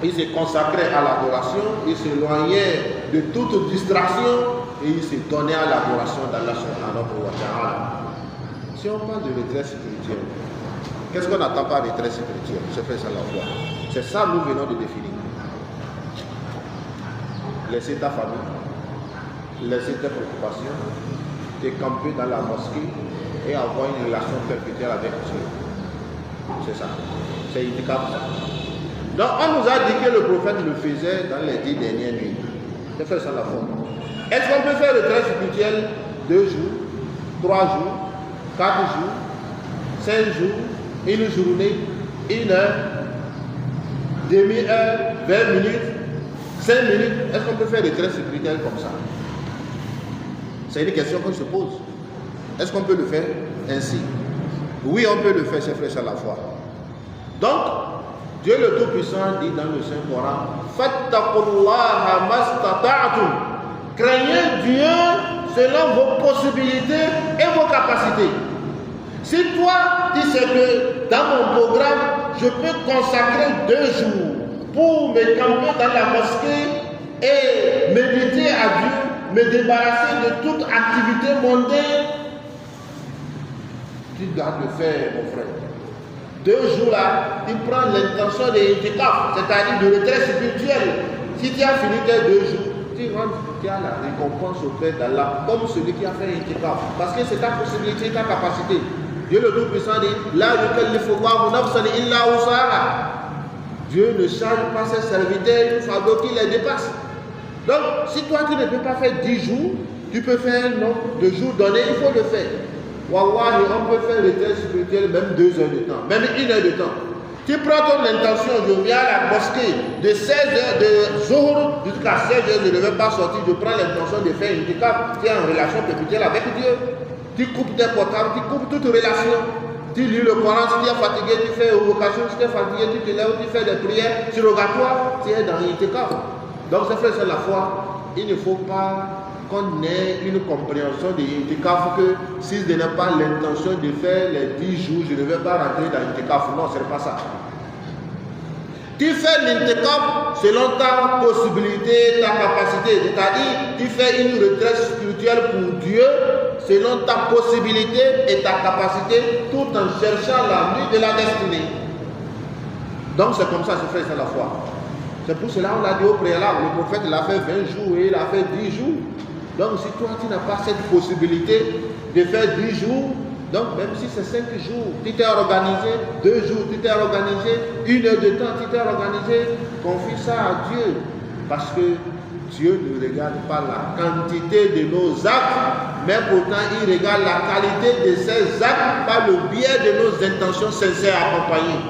il se consacrait à l'adoration, il s'éloignait de toute distraction et il se donnait à l'adoration d'Allah subhanahu wa ta'ala. Si on parle de retraite spirituelle, qu'est-ce qu'on attend par retraite spirituelle? C'est fait à la foi. C'est ça que nous venons de définir. Laisser ta famille, laisser tes préoccupations, te camper dans la mosquée et avoir une relation perpétuelle avec Dieu. C'est ça. C'est itikaf. Donc on nous a dit que le prophète le faisait dans les 10 dernières nuits. C'est fait ça la foi. Est-ce qu'on peut faire le retraite spirituel 2 jours, 3 jours, 4 jours, 5 jours, une journée, 1 heure, demi-heure, 20 minutes, 5 minutes? Est-ce qu'on peut faire des retraite spirituelle comme ça? C'est une question qu'on se pose. Est-ce qu'on peut le faire ainsi? Oui, on peut le faire, c'est frère à la foi. Donc, Dieu le Tout-Puissant dit dans le Saint-Coran, Fattaqullaha mastata'tum. Craignez Dieu selon vos possibilités et vos capacités. Si toi, tu sais que dans mon programme, je peux consacrer 2 jours pour me camper dans la mosquée et méditer à Dieu, me débarrasser de toute activité mondaine, tu dois le faire, mon frère. 2 jours là, tu prends l'intention de itikaf, c'est-à-dire de retraite spirituelle. Si tu as fini tes 2 jours, tu rentres, tu as la récompense auprès d'Allah, comme celui qui a fait itikaf. Parce que c'est ta possibilité, ta capacité. Dieu le Tout-Puissant dit, La yukallifullahu nafsan illa wusaha. Dieu ne charge pas ses serviteurs une fardeau qui les dépasse. Donc, si toi tu ne peux pas faire 10 jours, tu peux faire un nombre de jours donnés, il faut le faire. Wallahi, on peut faire le retraite spirituel même 2 heures de temps, même 1 heure de temps. Tu prends ton intention, je viens à la mosquée de 16 heures de Zohor jusqu'à 16 heures, je ne vais pas sortir, je prends l'intention de faire une itikaf, tu es en relation perpétuelle avec Dieu. Tu coupes tes portables, tu coupes toute relation. Tu lis le Coran, si tu es fatigué, tu fais évocation, si tu es fatigué, tu te lèves, tu fais des prières surrogatoires, tu es dans l'itikaf. Donc, c'est la foi. Il ne faut pas qu'on ait une compréhension de l'itikaf que si je n'ai pas l'intention de faire les 10 jours, je ne vais pas rentrer dans l'itikaf. Non, ce n'est pas ça. Tu fais l'itikaf selon ta possibilité, ta capacité. C'est-à-dire, tu fais une retraite spirituelle pour Dieu selon ta possibilité et ta capacité, tout en cherchant la nuit de la destinée. Donc c'est comme ça que se fait la foi. C'est pour cela qu'on l'a dit au préalable. Le prophète l'a fait 20 jours et il a fait 10 jours. Donc si toi tu n'as pas cette possibilité de faire 10 jours, donc même si c'est 5 jours, tu t'es organisé, 2 jours, tu t'es organisé, 1 heure de temps, tu t'es organisé, confie ça à Dieu. Parce que Dieu ne regarde pas la quantité de nos actes, mais pourtant il regarde la qualité de ces actes par le biais de nos intentions sincères accompagnées.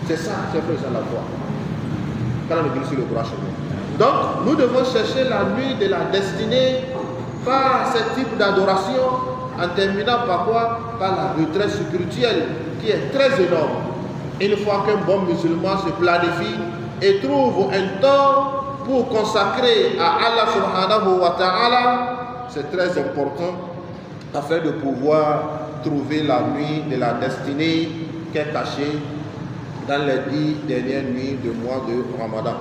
C'est ça, c'est fait ça la foi. Quand on glisse le bras chemin. Donc, nous devons chercher la nuit de la destinée par ce type d'adoration, en terminant par quoi? Par la retraite spirituelle, qui est très énorme. Une fois qu'un bon musulman se planifie et trouve un temps pour consacrer à Allah subhanahu wa ta'ala, c'est très important afin de pouvoir trouver la nuit de la destinée qui est cachée dans les 10 dernières nuits du mois de Ramadan.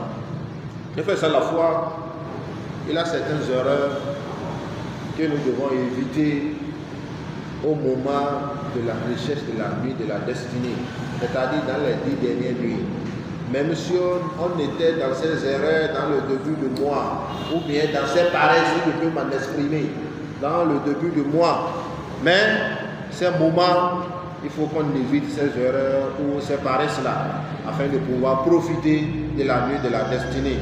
Je fais ça la foi, il y a certaines erreurs que nous devons éviter au moment de la recherche de la nuit de la destinée, c'est-à-dire dans les 10 dernières nuits. Même si on était dans ces erreurs dans le début du mois, ou bien dans ces pareils, si je peux m'en exprimer, dans le début du mois. Mais ces moments, il faut qu'on évite ces erreurs ou ces paresses-là, afin de pouvoir profiter de la nuit de la destinée.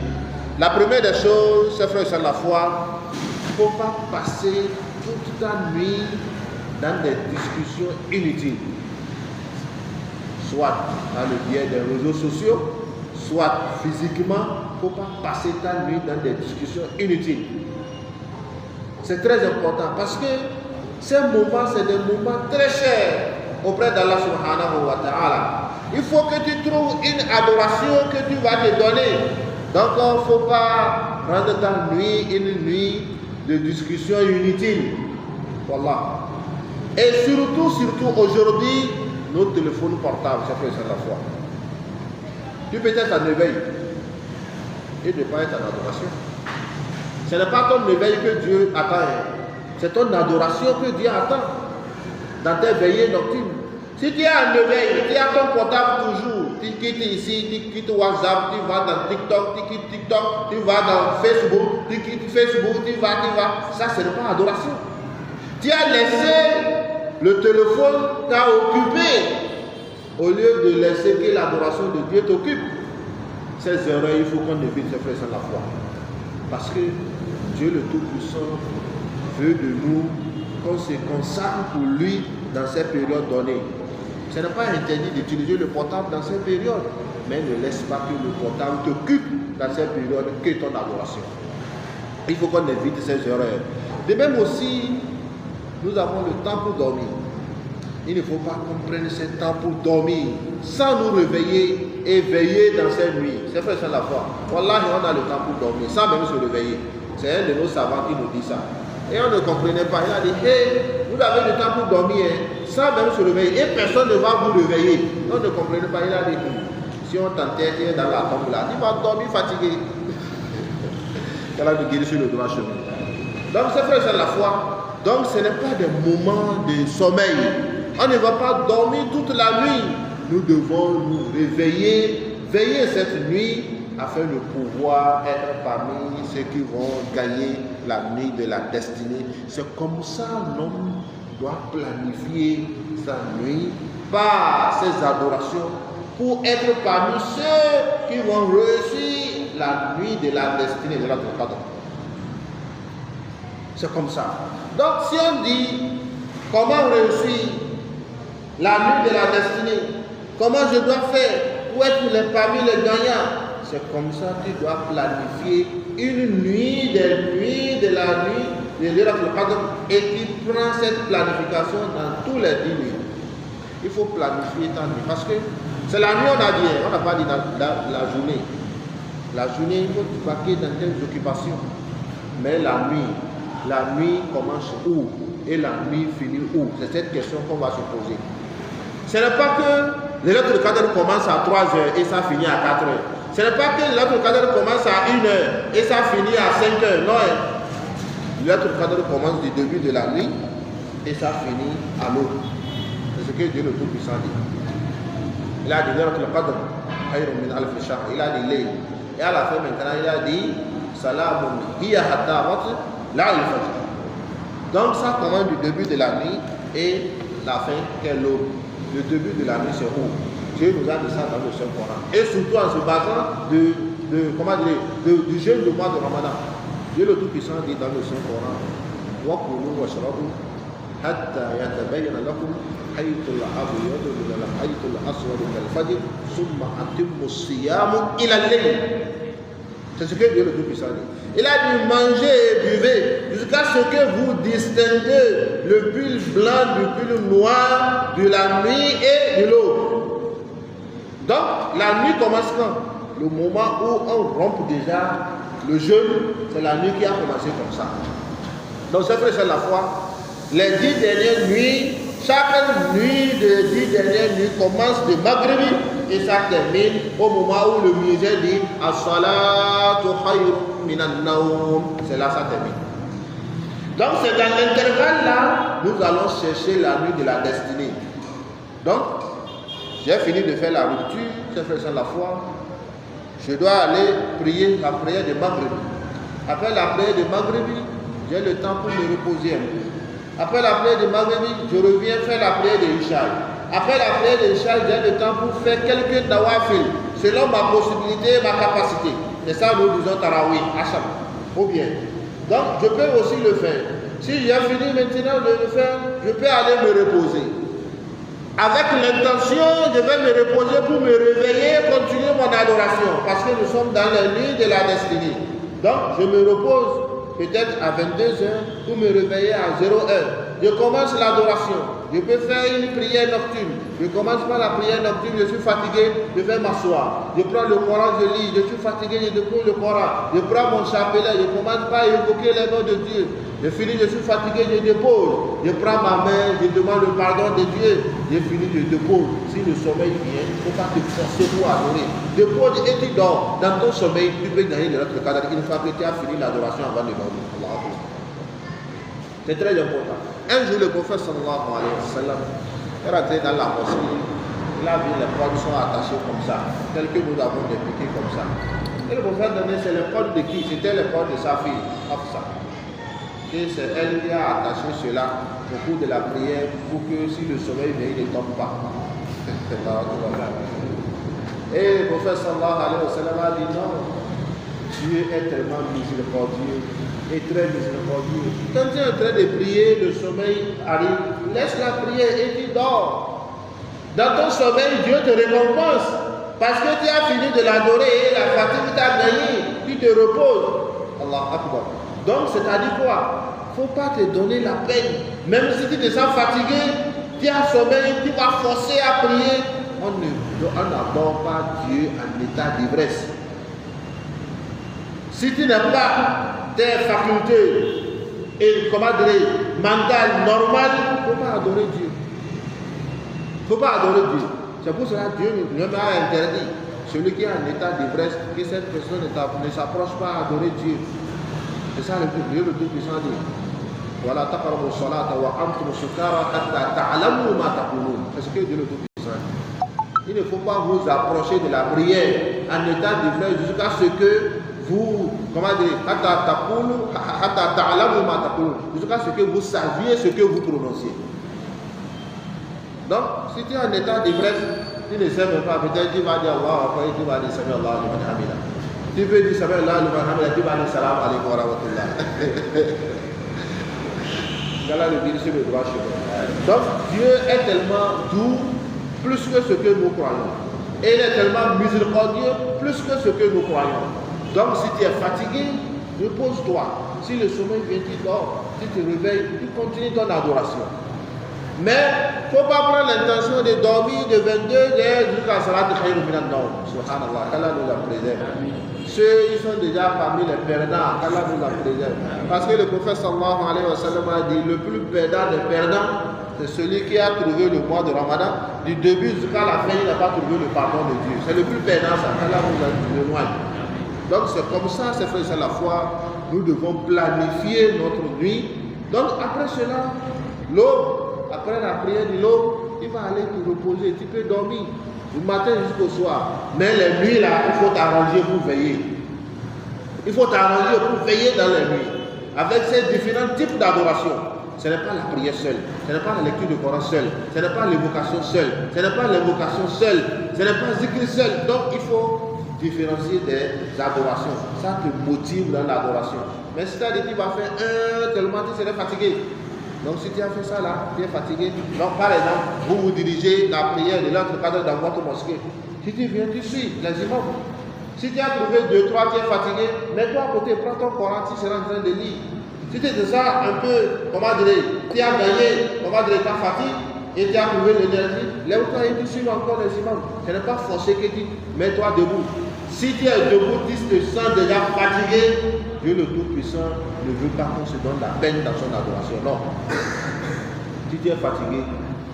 La première des choses, c'est frère sur la foi, il ne faut pas passer toute la nuit dans des discussions inutiles. Soit dans le biais des réseaux sociaux, soit physiquement, il ne faut pas passer ta nuit dans des discussions inutiles. C'est très important parce que ces moments, c'est des moments très chers auprès d'Allah subhanahu wa ta'ala. Il faut que tu trouves une adoration que tu vas te donner. Donc, il ne faut pas rendre ta nuit une nuit de discussion inutile. Voilà. Et surtout aujourd'hui, nos téléphones portables, ça fait ça la foi. Tu peux être en éveil et ne pas être en adoration. Ce n'est pas ton éveil que Dieu attend, c'est ton adoration que Dieu attend dans tes veillées nocturnes. Si tu es en éveil, tu as ton portable toujours, tu quittes ici, tu quittes WhatsApp, tu vas dans TikTok, tu quittes TikTok, tu vas dans Facebook, tu quittes Facebook, tu vas, ça ce n'est pas adoration. Tu as laissé le téléphone, t'a occupé, au lieu de laisser que l'adoration de Dieu t'occupe. Ces erreurs, il faut qu'on évite ces frères sans la foi. Parce que Dieu le Tout-Puissant veut de nous qu'on se consacre pour lui dans ces périodes données. Ce n'est pas interdit d'utiliser le portable dans ces périodes, mais ne laisse pas que le portable t'occupe dans ces périodes que ton adoration. Il faut qu'on évite ces erreurs. De même aussi, nous avons le temps pour dormir. Il ne faut pas qu'on prenne ce temps pour dormir sans nous réveiller et veiller dans ces nuits. C'est frère sans la foi. Wallah, on a le temps pour dormir sans même se réveiller. C'est un de nos savants qui nous dit ça. Et on ne comprenait pas. Il a dit, hey, vous avez le temps pour dormir sans même se réveiller. Et personne ne va vous réveiller. On ne comprenait pas. Il a dit, si on t'enterre dans la tombe là, tu vas dormir fatigué. Il a dit, guérir sur le droit chemin. Donc c'est frère sans la foi. Donc ce n'est pas des moments de sommeil. On ne va pas dormir toute la nuit. Nous devons nous réveiller, veiller cette nuit afin de pouvoir être parmi ceux qui vont gagner la nuit de la destinée. C'est comme ça l'homme doit planifier sa nuit par ses adorations pour être parmi ceux qui vont réussir la nuit de la destinée de notre Pardon. C'est comme ça. Donc si on dit comment réussir la nuit de la destinée, comment je dois faire pour être parmi les gagnants, c'est comme ça que tu dois planifier une nuit des nuits de la nuit de l'Iratul Qadr et tu prends cette planification dans tous les 10 nuits. Il faut planifier ta nuit parce que c'est la nuit, on a dit, on n'a pas dit la journée. La journée, il faut vaquer dans tes occupations. Mais la nuit commence où et la nuit finit où? C'est cette question qu'on va se poser. Ce n'est pas que l'Iratul Qadr commence à 3 heures et ça finit à 4 heures. Ce n'est pas que l'Iratul Qadr commence à 1 heure et ça finit à 5 heures. Non. L'Iratul Qadr commence du début de la nuit et ça finit à l'autre. C'est ce que Dieu le Tout-Puissant dit. Il a dit l'Iratul Qadr, min alf shahr. Il a dit Layl. Et à la fin maintenant, il a dit Salamun hiya hatta la'il fajr. Donc ça commence du début de la nuit et la fin est l'aube. Le début de la nuit c'est où? Dieu nous a dit ça dans le Saint-Coran. Et surtout en se basant du jeûne du mois de Ramadan. Dieu le Tout-Puissant dit dans le Saint-Coran وَكُلُوا وَاشْرَبُوا حَتَّى يَتَبَيَّنَ لَكُمْ خَيْطُ الْأَبْيَضُ مِنَ الْخَيْطِ الْأَسْوَدِ مِنَ الْفَجْرِ ثُمَّ أَتِمُّوا الصِّيَامَ إِلَى اللَّيْلِ. C'est ce que Dieu le Tout-Puissant dit. Il a dit mangez et buvez jusqu'à ce que vous distinguez le pull blanc du pull noir de la nuit et de l'aube. Donc la nuit commence quand? Le moment où on rompt déjà le jeûne, c'est la nuit qui a commencé comme ça. Donc c'est vrai, c'est la foi. Les 10 dernières nuits, chaque nuit des 10 dernières nuits commence de Maghrib et ça termine au moment où le musée dit As-salatu khayrun minan nawm. C'est là ça termine. Donc c'est dans l'intervalle là, nous allons chercher la nuit de la destinée. Donc, j'ai fini de faire la rupture, c'est frère sans la foi. Je dois aller prier la prière de Maghrib. Après la prière de Maghrib, j'ai le temps pour me reposer un peu. Après la prière de Maghrib, je reviens faire la prière de Isha. Après la prière de Isha, j'ai le temps pour faire quelques nawafil, selon ma possibilité et ma capacité. C'est ça, nous disons Tarawih, Hacham. Ou bien. Donc, je peux aussi le faire. Si j'ai fini maintenant de le faire, je peux aller me reposer. Avec l'intention, je vais me reposer pour me réveiller et continuer mon adoration. Parce que nous sommes dans la nuit de la destinée. Donc, je me repose peut-être à 22h, pour me réveiller à 0h. Je commence l'adoration. Je peux faire une prière nocturne. Je commence par la prière nocturne, je suis fatigué, je vais m'asseoir. Je prends le Coran, je lis, je suis fatigué, je découvre le Coran. Je prends mon chapelet, je commence par évoquer les noms de Dieu. Je finis, je suis fatigué, je dépose. Je prends ma main, je demande le pardon de Dieu. Je finis, je dépose. Si le sommeil vient, il ne faut pas te forcer pour adorer. Dépose et tu dors. Dans ton sommeil, tu peux gagner de notre cadre une fois que tu as fini l'adoration avant de dormir. C'est très important. Un jour, le prophète sallallahu alayhi wa sallam est rentré dans la mosquée. Il a vu les cordes sont attachées comme ça, telles que nous avons dépiquées comme ça. Et le prophète donnait, c'est les cordes de qui? C'était les cordes de sa fille, Hafsa. Et c'est elle qui a attaché cela au cours de la prière pour que si le sommeil vient, il ne tombe pas. Et le prophète sallallahu alayhi wa sallam a dit non, Dieu est tellement miséricordieux et très miséricordieux. Quand tu es en train de prier, le sommeil arrive, laisse la prière et tu dors. Dans ton sommeil, Dieu te récompense parce que tu as fini de l'adorer et la fatigue t'a gagné, tu te reposes. Allah Akbar. Donc, c'est-à-dire quoi? Il ne faut pas te donner la peine. Même si tu te sens fatigué, tu as sommeil, tu vas forcer à prier. On n'adore pas Dieu en état d'ivresse. Si tu n'as pas tes facultés et comment dire, mentales, normales, il ne faut pas adorer Dieu. Il ne faut pas adorer Dieu. C'est pour cela que Dieu nous a interdit. Celui qui est en état d'ivresse, que cette personne ne s'approche pas à adorer Dieu. C'est ça le Dieu le Tout-Puissant dit. Voilà, taqrabu salata wa antum sukara hatta ta'lamu ma taqulun. C'est ce que Dieu le Tout-Puissant dit. Il ne faut pas vous approcher de la prière en état d'ivresse jusqu'à ce que vous, comment dire, jusqu'à ce que vous saviez ce que vous prononciez. Donc, si tu es en état d'ivresse, tu ne sais même pas, peut-être tu vas dire Allah, après tu vas dire Sami Allah liman hamida. Tu peux dire Sami Allah liman hamida, tu vas dire Salam alaikum wa rahmatullah. Voilà le dire sur le droit chemin. Donc, Dieu est tellement doux, plus que ce que nous croyons. Et il est tellement miséricordieux, plus que ce que nous croyons. Donc, si tu es fatigué, repose-toi. Si le sommeil vient, tu dors. Si tu te réveilles, tu continues ton adoration. Mais il ne faut pas prendre l'intention de dormir de 22h jusqu'à Salat Khayrun minan Nawm. Subhanallah, qu'Allah nous la préserve. Ceux qui sont déjà parmi les perdants, qu'Allah nous la préserve. Parce que le prophète sallallahu alayhi wa sallam a dit, le plus perdant des perdants, c'est celui qui a trouvé le mois de Ramadan. Du début jusqu'à la fin, il n'a pas trouvé le pardon de Dieu. C'est le plus perdant, ça. Qu'Allah nous éloigne. Donc c'est comme ça, c'est fait, c'est la foi. Nous devons planifier notre nuit. Donc après cela, l'aube, après la prière de l'aube, il va aller te reposer. Tu peux dormir du matin jusqu'au soir. Mais les nuits là, il faut t'arranger pour veiller. Il faut t'arranger pour veiller dans les nuits. Avec ces différents types d'adoration. Ce n'est pas la prière seule, ce n'est pas la lecture du Coran seule, ce n'est pas l'évocation seule, ce n'est pas l'invocation seule, ce n'est pas zikr seul. Donc il faut différencier des adorations. Ça te motive dans l'adoration. Mais si tu as dit tu vas faire tellement tu serais fatigué. Donc si tu as fait ça là, tu es fatigué. Donc par exemple, vous dirigez la prière de l'autre cadre dans votre mosquée. Si tu viens, tu suis les imams. Si tu as trouvé 2, 3, tu es fatigué, mets-toi à côté, prends ton Coran, tu seras en train de lire. Si tu es déjà un peu, comment dire, tu as gagné, comment dire, ta fatigue, et tu as trouvé l'énergie, lève-toi et tu suis encore les imams. Ce n'est pas forcé que tu mets-toi debout. Si tu es debout, tu te sens déjà fatigué, Dieu le Tout-Puissant ne veut pas qu'on se donne la peine dans son adoration. Non. Si tu es fatigué,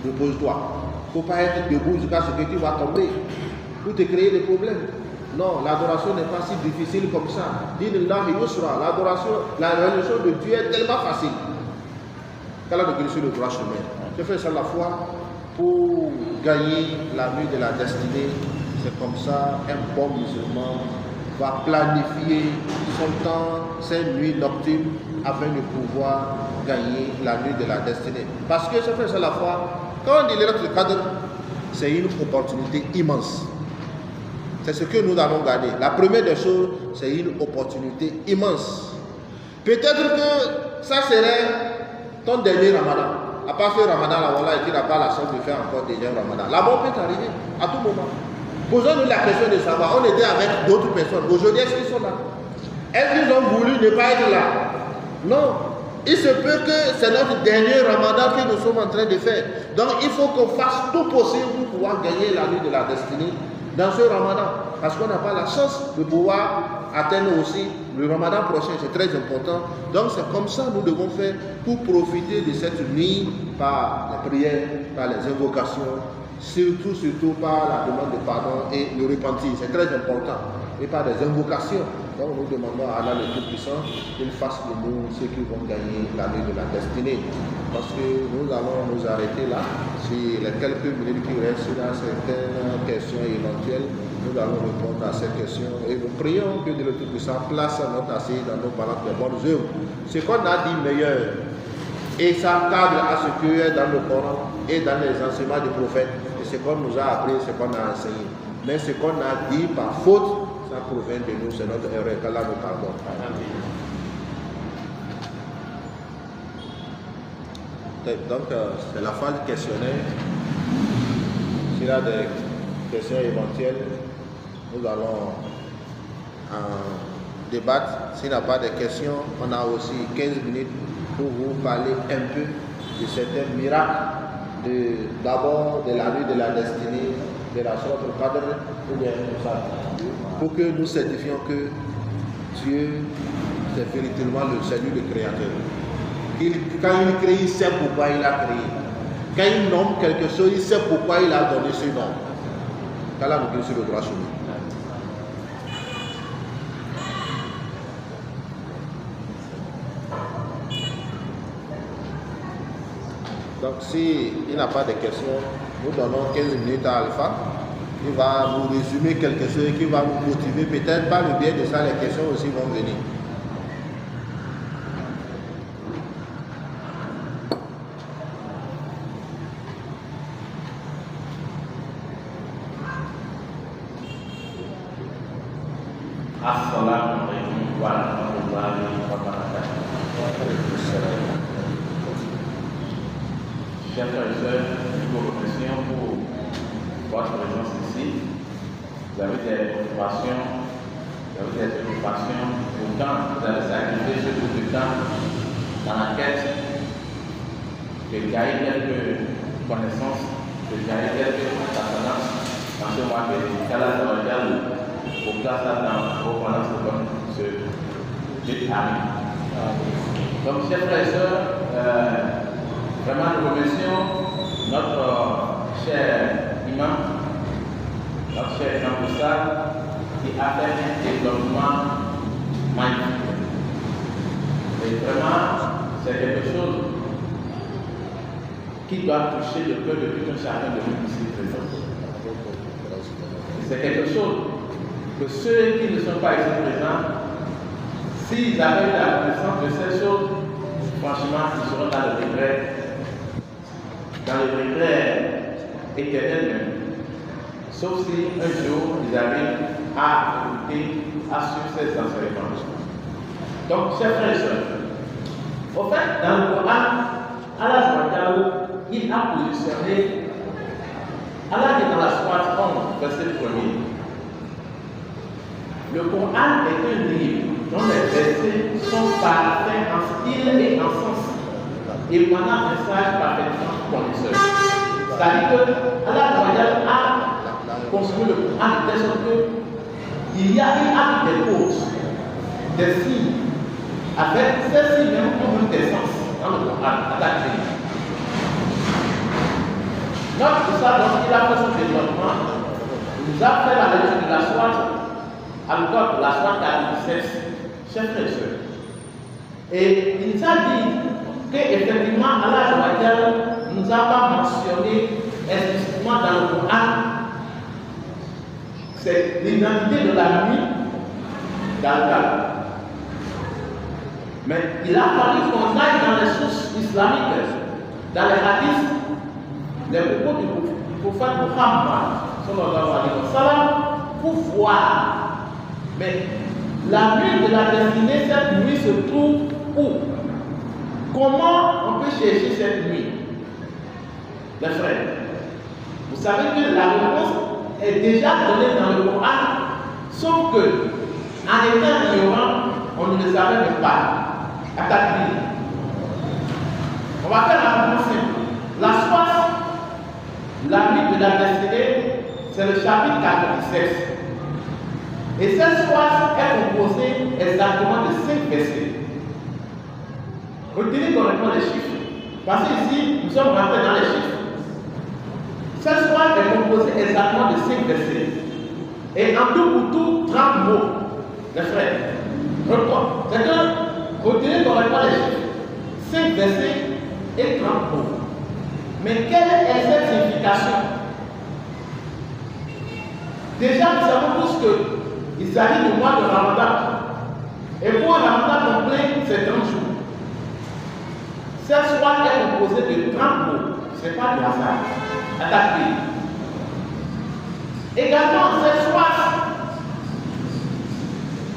repose-toi. Il ne faut pas être debout jusqu'à ce que tu vas tomber pour te créer des problèmes. Non, l'adoration n'est pas si difficile comme ça. Dinillahi yusra, l'adoration, la religion de Dieu est tellement facile. Qu'Allah nous guide sur le droit chemin. Je fais ça la foi pour gagner la nuit de la destinée. C'est comme ça, un bon musulman va planifier son temps, ses nuits nocturnes, afin de pouvoir gagner la nuit de la destinée. Parce que je fais ça la foi, quand on dit le cadre, c'est une opportunité immense. C'est ce que nous allons garder. La première des choses, c'est une opportunité immense. Peut-être que ça serait ton dernier Ramadan. À part ce Ramadan, là, voilà, et tu n'as pas la chance de faire encore déjà un Ramadan. La mort peut t'arriver à tout moment. Posons-nous la question de savoir, on était avec d'autres personnes. Aujourd'hui, est-ce qu'ils sont là? Est-ce qu'ils ont voulu ne pas être là? Non. Il se peut que c'est notre dernier ramadan que nous sommes en train de faire. Donc il faut qu'on fasse tout possible pour pouvoir gagner la nuit de la destinée dans ce ramadan. Parce qu'on n'a pas la chance de pouvoir atteindre aussi le ramadan prochain. C'est très important. Donc c'est comme ça que nous devons faire pour profiter de cette nuit par la prière, par les invocations, surtout par la demande de pardon et le repentir. C'est très important. Et par des invocations. Donc nous demandons à Allah le Tout-Puissant qu'il fasse de nous ceux qui vont gagner la nuit de la destinée. Parce que nous allons nous arrêter là. Si les quelques minutes qui restent, il y a certaines questions éventuelles, nous allons répondre à ces questions. Et nous prions que Dieu le Tout-Puissant place notre assiette dans nos balances de bonnes œuvres. Ce qu'on a dit meilleur, et ça cadre à ce qui est dans le Coran et dans les enseignements du prophète. Et ce qu'on nous a appris, ce qu'on a enseigné. Mais ce qu'on a dit par faute, ça provient de nous, c'est notre erreur, qu'Allah nous pardonne. Donc, c'est la phase questionnaire. S'il y a des questions éventuelles, nous allons en débattre. S'il n'y a pas de questions, on a aussi 15 minutes pour vous parler un peu de certains miracles, d'abord de la nuit de la destinée, de la sorte de cadre, ou bien tout ça. Pour que nous certifions que Dieu, c'est véritablement le salut du Créateur. Quand il crée, il sait pourquoi il a créé. Quand il nomme quelque chose, il sait pourquoi il a donné ce nom. Qu'Allah nous guide sur le droit chemin. Donc, s'il n'a pas de questions, nous donnons 15 minutes à Alpha. Il va nous résumer quelque chose qui va nous motiver. Peut-être par le biais de ça, les questions aussi vont venir. Assalamu alaikum wa rahmatullahi wa barakatuh. Chers frères et sœurs, nous vous remercions pour votre présence ici. Vous avez des préoccupations, pourtant vous avez sacrifié ce bout de temps dans la quête de gagner quelques connaissances, de gagner quelques ascendances dans ce mois que qu'Allah pour place dans vos connaissances comme ce Dieu ami. Donc, chers frères et sœurs, vraiment nous remercions notre cher imam, notre cher Jean Boussard, qui a fait un développement magnifique. Et vraiment, c'est quelque chose qui doit toucher le cœur de tout un chacun de nous ici présents. C'est quelque chose que ceux qui ne sont pas ici présents, s'ils avaient la connaissance de ces choses, franchement, ils seront dans le regret éternel même. Sauf si un jour ils arrivent à écouter, à suivre ces enseignements. Donc, chers frères et sœurs, au fait, dans le Coran, Allah il a positionné, Allah dit dans la sourate 11, verset 1er, le Coran est un livre dont les versets sont parfaits en style et en sens, émanant un message parfaitement connaisseur. C'est-à-dire que Allah a construit le Coran de telle sorte qu'il y a des causes, des signes, avec ces signes même ont des sens dans le Coran, à la clé. Notre ça, lorsqu'il a fait son développement, nous a fait la lecture de la soirée, encore la soirée 46, chers frères et sœurs. Et il nous a dit qu'effectivement, Allah nous a pas mentionné explicitement dans le Coran, c'est l'identité de la nuit dans le cadre. Mais il a fallu qu'on aille dans les sources islamiques, dans les hadiths, les propos du prophète Muhammad, sallallahu alayhi wa sallam, pour voir. Mais la nuit de la destinée, cette nuit se trouve où? Comment on peut chercher cette nuit? Les frères, vous savez que la réponse est déjà donnée dans le Coran, sauf que, en étant ignorant, on ne le savait même pas. Attaque B. On va faire rapidement simple. La soie, la nuit de la destinée, c'est le chapitre 46. Et cette soie est composée exactement de 5 versets. Retenez correctement les chiffres. Parce qu'ici, nous sommes rentrés dans les chiffres. Cette soie est composée exactement de 5 versets. Et en tout pour tout, 30 mots. Les frères. C'est que, retenez correctement les chiffres. 5 versets et 30 mots. Mais quelle est cette signification? Déjà, nous savons tous qu'il s'agit du mois de Ramadan. Et pour un Ramadan complet, c'est 30 jours. Cette soie est composée de 30 mots. Ce n'est pas du hasard. Attaquez. Également, cette soie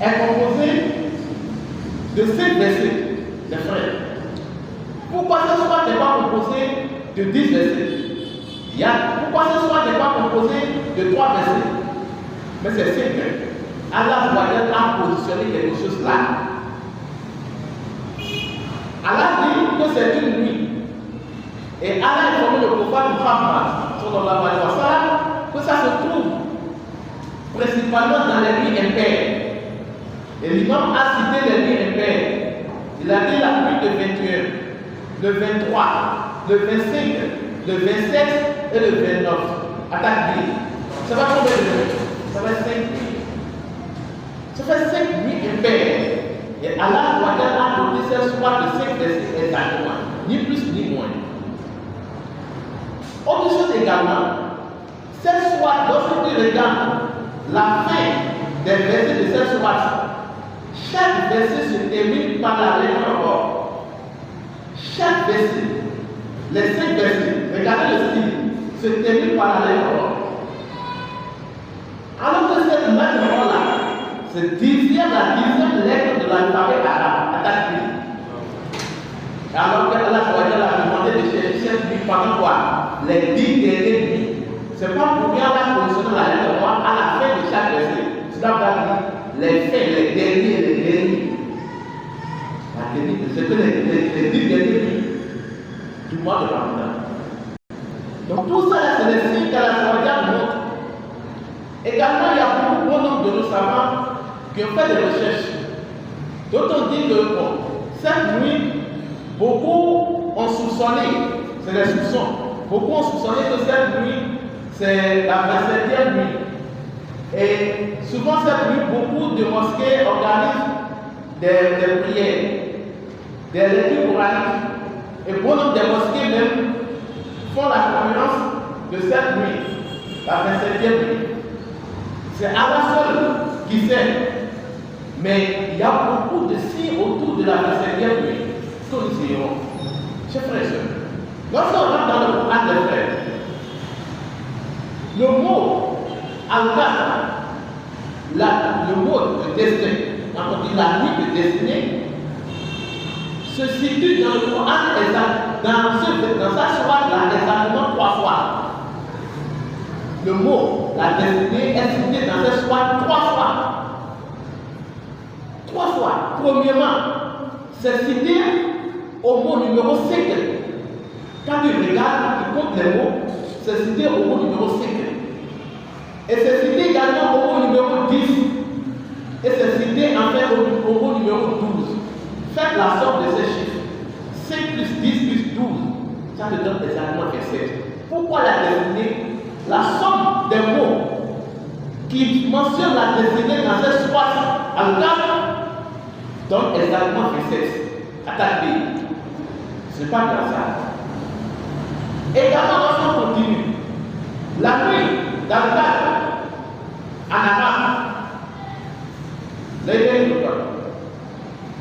est composée de 5 versets, les frères. Pourquoi cette soie n'est pas composée de 10 versets? Pourquoi cette soie n'est pas composée de 3 versets? Mais c'est simple. Allah a positionné quelque chose là. Allah dit que c'est une nuit. Et Allah a informé le prophète Muhammad que ça se trouve principalement dans les nuits impaires. Et l'imam a cité les nuits impaires. Il a dit la nuit de 21, le 23, le 25, le 27 et le 29. Attaque dit. Ça va combien de nuits? Ça va 5 nuits. Ça fait 5 nuits impaires. Et Allah a donné cette soie de 5 versets exactement. Ni plus ni moins. Autre chose également, cette soie, lorsque tu regardes la fin des versets de cette soie, chaque verset se termine par la lettre or. Chaque verset, les 5 versets, regardez le style, se termine par la lettre or. Alors que cette lettre or là, c'est la dixième lettre de l'alphabet arabe, attaque. Alors que Allah a demandé de chercher cette nuit pendant quoi? Les 10 dernières nuits. C'est pas pour bien la positionner la lettre or à la fin de chaque verset. C'est d'abord les faits, les derniers. C'est que les 10 dernières nuits du mois de Ramadan. Donc tout ça, c'est les signes que la Sawaya montre. Également, il y a beaucoup bon nombre de nos savants qui ont fait des recherches. D'autres disent que bon, cette nuit, beaucoup ont soupçonné, c'est des soupçons, beaucoup ont soupçonné que cette nuit, c'est la 27e nuit. Et souvent cette nuit, beaucoup de mosquées organisent des prières, des lectures coraniques. Et bon nombre de mosquées même font la conférence de cette nuit, la 27e nuit. C'est Allah seul qui sait. Mais il y a beaucoup de signes autour de la 27e nuit que nous irons. Chers frères et sœurs, lorsqu'on rentre dans le Coran des frères, le mot Allah, le mot de destin, quand on dit la nuit de destinée, se situe dans le Coran dans sa sourate là exactement 3 fois. Le mot, la destinée, est cité dans cette sourate 3 fois. 3 fois. Premièrement, c'est cité au mot numéro 5. Quand tu regardes, tu comptes les mots, c'est cité au mot numéro 5. Et c'est cité également au mot numéro 10. Et c'est cité enfin au mot numéro 12. Faites la somme de ces chiffres. 5 plus 10 plus 12. Ça te donne exactement 27. Pourquoi la destinée? La somme des mots qui mentionnent la destinée dans cette sourate Al-Kahf donne exactement 27. Attaque B. Ce n'est pas de hasard. Également, lorsqu'on continue, la nuit d'Al-Kahf en arabe,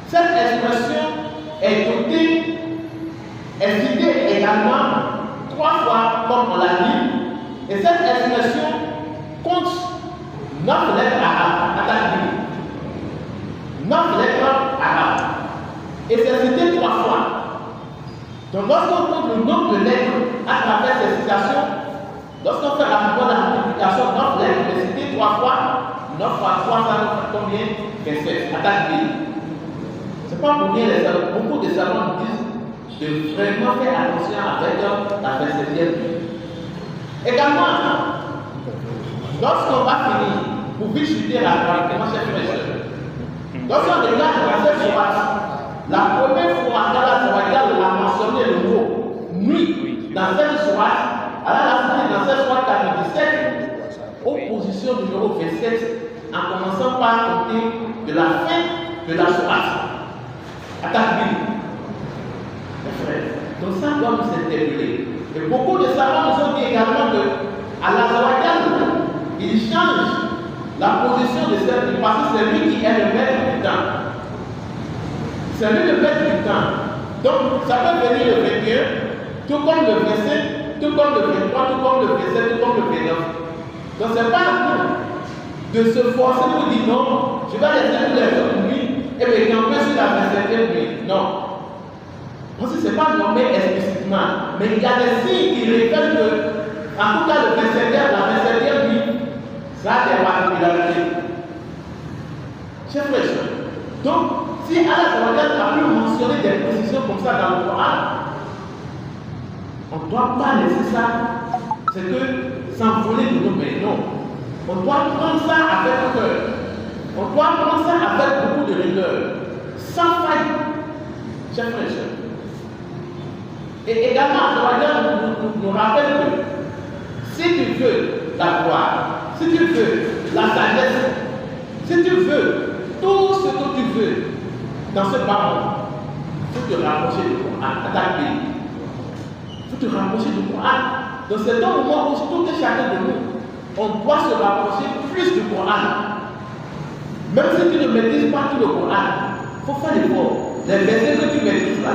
cette expression est citée également 3 fois comme on l'a dit. Et cette expression compte 9 lettres arabes. Attaque B. 9 lettres arabes. Et c'est cité 3 fois. Donc lorsqu'on compte le nombre de lettres à travers ces citations, lorsqu'on fait rapidement la multiplication, 9 lettres est cité 3 fois. 9 fois 3, ça nous fait combien? 27. Attaque B. C'est pas pour rien, beaucoup de savants disent de vraiment faire attention avec la 27e nuit. Également, lorsqu'on va finir, pour vite chuter la correctement, chers frères et sœurs, lorsqu'on regarde dans cette soirée, la première fois qu'Allah a mentionné le mot nuit dans cette soirée, Allah l'a dit dans cette soirée 97, opposition numéro 27, en commençant par compter de la fin de la soirée. Attaque Bible. Mes frères, donc ça doit nous interpeller. Et beaucoup de savants nous ont dit également que Allah il change la position de cette nuit parce que c'est lui qui est le maître du temps. C'est lui le maître du temps. Donc ça peut venir le 21, tout comme le 25, tout comme le 23, tout comme le 27, tout comme le 29. Donc c'est pas à nous de se forcer pour dire non, je vais laisser tous les autres nuits et me camper sur la 27e nuit. Non. Parce que ce n'est pas nommé explicitement, mais il y a des signes qui révèlent que, en tout cas, la 27e nuit, ça a des particularités. Chers frères et sœurs, donc, si Allah a pu mentionner des précisions comme ça dans le Coran, on ne doit pas laisser ça, c'est que s'envoler de nos mains, non. On doit prendre ça avec cœur. On doit prendre ça avec beaucoup de rigueur, sans faille. Chers frères et sœurs. Et également, nous rappelle que si tu veux la gloire, si tu veux la sagesse, si tu veux tout ce que tu veux dans ce bas monde, il faut te rapprocher du Coran, à ta pays. Il faut te rapprocher du Coran. Donc c'est un moment où tout et chacun de nous, on doit se rapprocher plus du Coran. Même si tu ne maîtrises pas tout le Coran, il faut faire l'effort. Les versets que tu maîtrises là,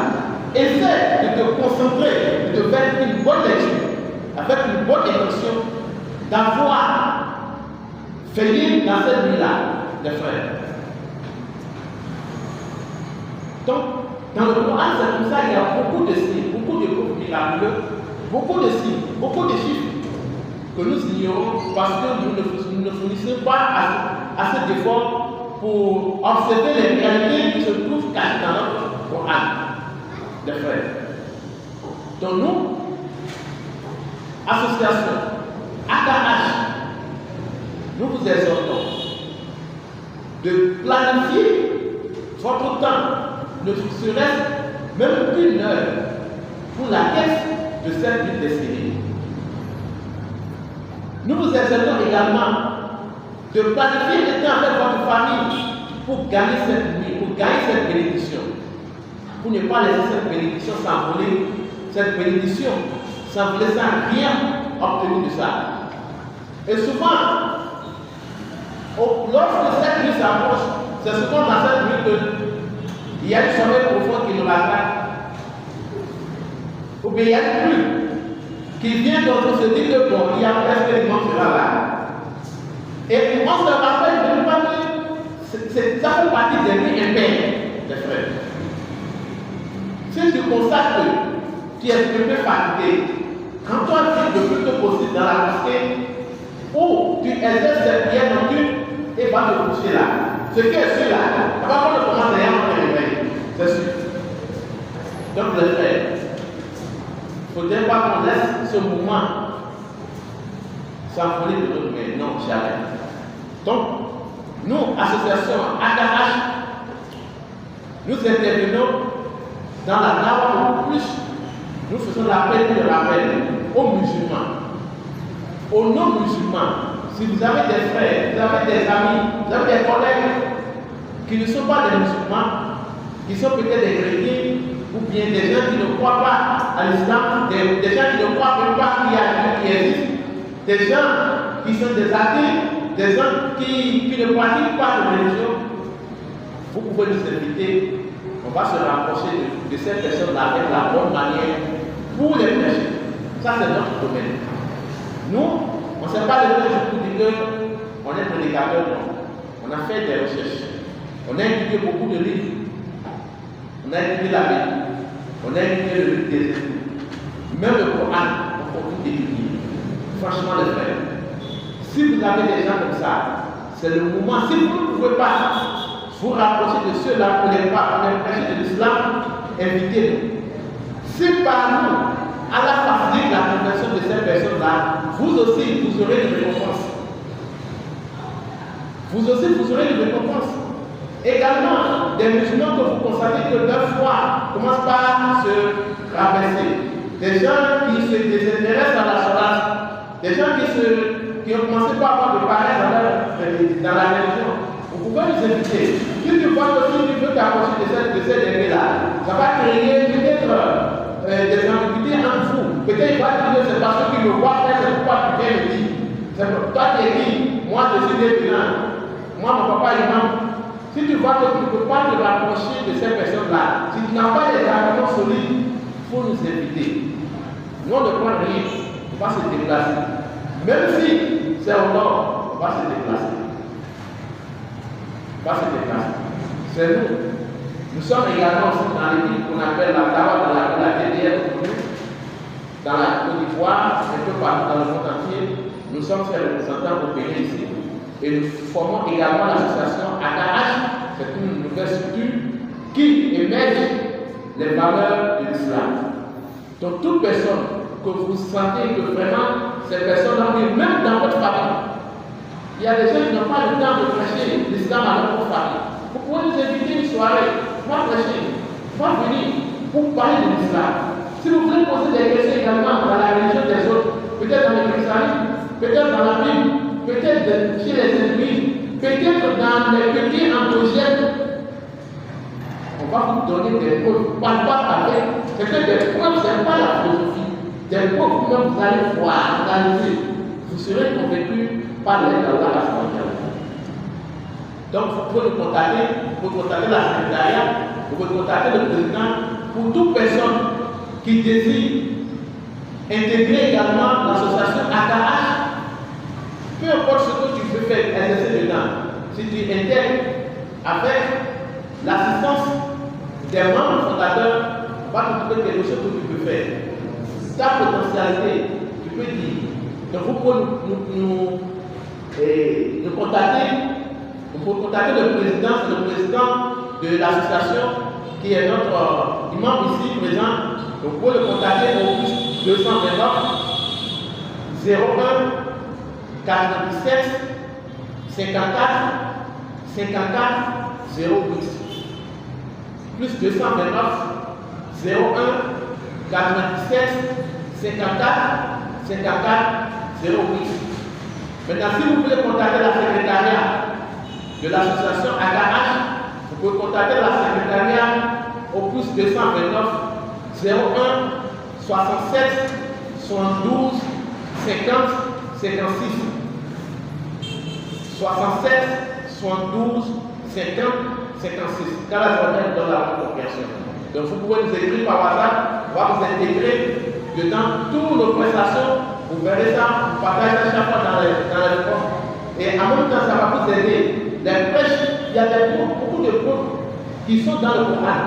essaie de te concentrer, de faire une bonne lecture, avec une bonne intention, d'avoir veillé dans cette nuit-là, les frères. Donc, dans le Coran, c'est comme ça, il y a beaucoup de signes, beaucoup de groupes miraculeux, beaucoup de signes, beaucoup de chiffres que nous ignorons parce que nous ne fournissons pas assez d'efforts pour observer les réalités qui se trouvent cachées dans notre Coran. Les frères. Donc nous, association, AKH, nous vous exhortons de planifier votre temps, ne serait-ce même qu'une heure pour la quête de cette vie destinée. Nous vous exhortons également de planifier le temps avec votre famille pour gagner cette nuit, pour gagner cette bénédiction. Pour ne pas laisser cette bénédiction s'envoler, cette bénédiction s'envoler sans rien obtenir de ça. Et souvent, lorsque cette nuit s'approche, c'est souvent dans cette nuit qu'il y a du sommeil profond qui nous rattrape. Ou bien il y a une pluie qui vient donc on se dit que bon, il y a presque une mort là. Et on se rappelle même pas que ça fait partie des nuits impaires, les frères. Si tu constates que tu es un peu fatigué, quand toi tu es le plus tôt possible dans la mosquée, ou tu exerces cette prière nocturne et vas te coucher là. Ce qui est sûr là, avant qu'on ne commence rien, on te réveille. C'est sûr. Donc les frères, il ne faudrait pas qu'on laisse ce mouvement s'envoler de notre main. Non, jamais. Donc, nous, association AKH, nous intervenons dans la dawa au plus, nous faisons l'appel et le rappel aux musulmans, aux non-musulmans. Si vous avez des frères, vous avez des amis, vous avez des collègues qui ne sont pas des musulmans, qui sont peut-être des chrétiens, ou bien des gens qui ne croient pas à l'islam, des gens qui ne croient même pas qu'il y a Dieu qui existe, des gens qui sont des athées, des gens qui ne pratiquent pas de religion, vous pouvez nous inviter. On va se rapprocher de ces personnes-là avec la bonne manière pour les prêcher. Ça, c'est notre domaine. Nous, on ne sait pas le faire pour dire qu'on est prédicateur, non. On a fait des recherches. On a étudié beaucoup de livres. On a étudié la Bible. On a étudié le livre des esprits. Même le Coran, on peut tout étudier. Franchement, les frères, si vous avez des gens comme ça, c'est le moment. Si vous ne pouvez pas, vous rapprocher de ceux-là pour les prêcher de l'islam, invitez-nous. Si par nous, Allah facilite la conversion de ces personnes-là, vous aussi, vous aurez une récompense. Vous aussi, vous aurez une récompense. Également, des musulmans que vous constatez que leur foi commence par se rabaisser. Des gens qui se désintéressent à la salat, des gens qui ont commencé par avoir de paresse dans la religion. Vous pouvez nous inviter. Si tu vois que si tu veux t'approcher de ces derniers-là, ça va créer peut-être des ambiguïtés entre vous. Peut-être il va dire que c'est parce que tu me vois faire, c'est pourquoi tu viens me dire. Toi qui es dit, moi je suis des bilans. Moi, mon papa imam. Si tu vois que tu ne peux pas te rapprocher de ces personnes-là, si tu n'as pas des arguments solides, il faut nous inviter. Nous, on ne prend rien, on va se déplacer. Même si c'est au nord, on va se déplacer. On va se déplacer. C'est nous. Nous sommes également aussi dans l'équipe qu'on appelle la Dawa dans la TDR, dans la Côte d'Ivoire, un peu partout dans le monde entier. Nous sommes ces représentants au pays ici. Et nous formons également l'association AKH, c'est une nouvelle structure qui émerge les valeurs de l'islam. Donc toute personne que vous sentez que vraiment ces personnes-là, même dans votre famille, il y a des gens qui n'ont pas le temps de prêcher l'islam à leur famille. Vous pouvez nous inviter une soirée, moi prêcher, moi venir pour parler de l'islam. Si vous voulez poser des questions également dans la religion des autres, peut-être dans le christianisme, peut-être dans la Bible, peut-être chez les ennemis, peut-être dans les petits endogènes, on va vous donner des preuves. Pas avec, c'est que des preuves, ce n'est pas la philosophie. Des preuves, même vous allez voir, analyser. Vous serez convaincu par l'aide d'Allah la mondiale. Donc, vous pouvez nous contacter, vous pouvez contacter la secrétariat, vous pouvez contacter le président pour toute personne qui désire intégrer également l'association AKH. Peu importe ce que tu veux faire, exercer dedans, si tu intègres avec l'assistance des membres fondateurs, on va te trouver quelque chose que tu peux faire. Ta potentialité, tu peux dire. Donc vous pouvez nous contacter. Vous pouvez contacter le président, c'est le président de l'association qui est notre imam ici présent. Donc vous pouvez le contacter au plus 229 01 97 54 54 08 plus 229 01 97 54 54 08. Maintenant, si vous voulez contacter la secrétariat de l'association AKH, vous pouvez contacter la secrétariat au plus 229 01 67 72 50 56 67 72 50 56. Quand la journée donne la conversion. Donc vous pouvez nous écrire par WhatsApp, on va vous intégrer dedans toutes nos prestations. Vous verrez ça, vous partagez ça chaque fois dans les formes. Et en même temps, ça va vous aider. Les prêches, il y a beaucoup de preuves qui sont dans le Coran.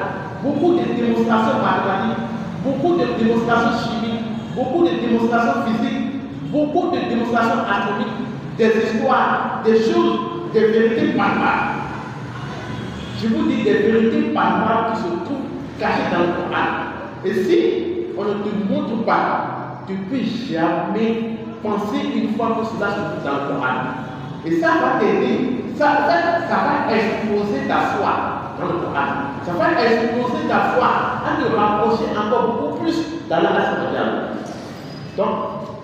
Beaucoup de démonstrations mathématiques, beaucoup de démonstrations chimiques, beaucoup de démonstrations physiques, beaucoup de démonstrations atomiques, des histoires, des choses, des vérités palpables. Je vous dis des vérités palpables qui se trouvent cachées dans le Coran. Et si on ne te montre pas, tu ne peux jamais penser une fois que cela se trouve dans le Coran. Et ça va t'aider, ça va exposer ta foi dans le Coran. Ça va exposer ta foi à te rapprocher encore beaucoup plus dans la race mondiale. Donc,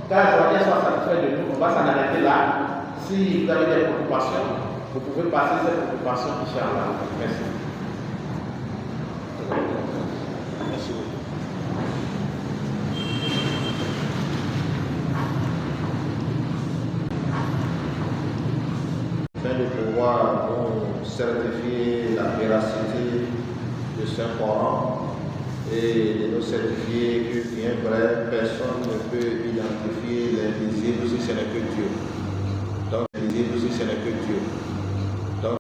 quand la journée soit satisfaite de nous, on va s'en arrêter là. Si vous avez des préoccupations, vous pouvez passer ces préoccupations, Inch'Allah. Merci. Merci beaucoup. Afin de pouvoir nous certifier la véracité de Saint-Coran et de nous certifier que bien vrai, personne ne peut identifier l'invisible si ce n'est que Dieu.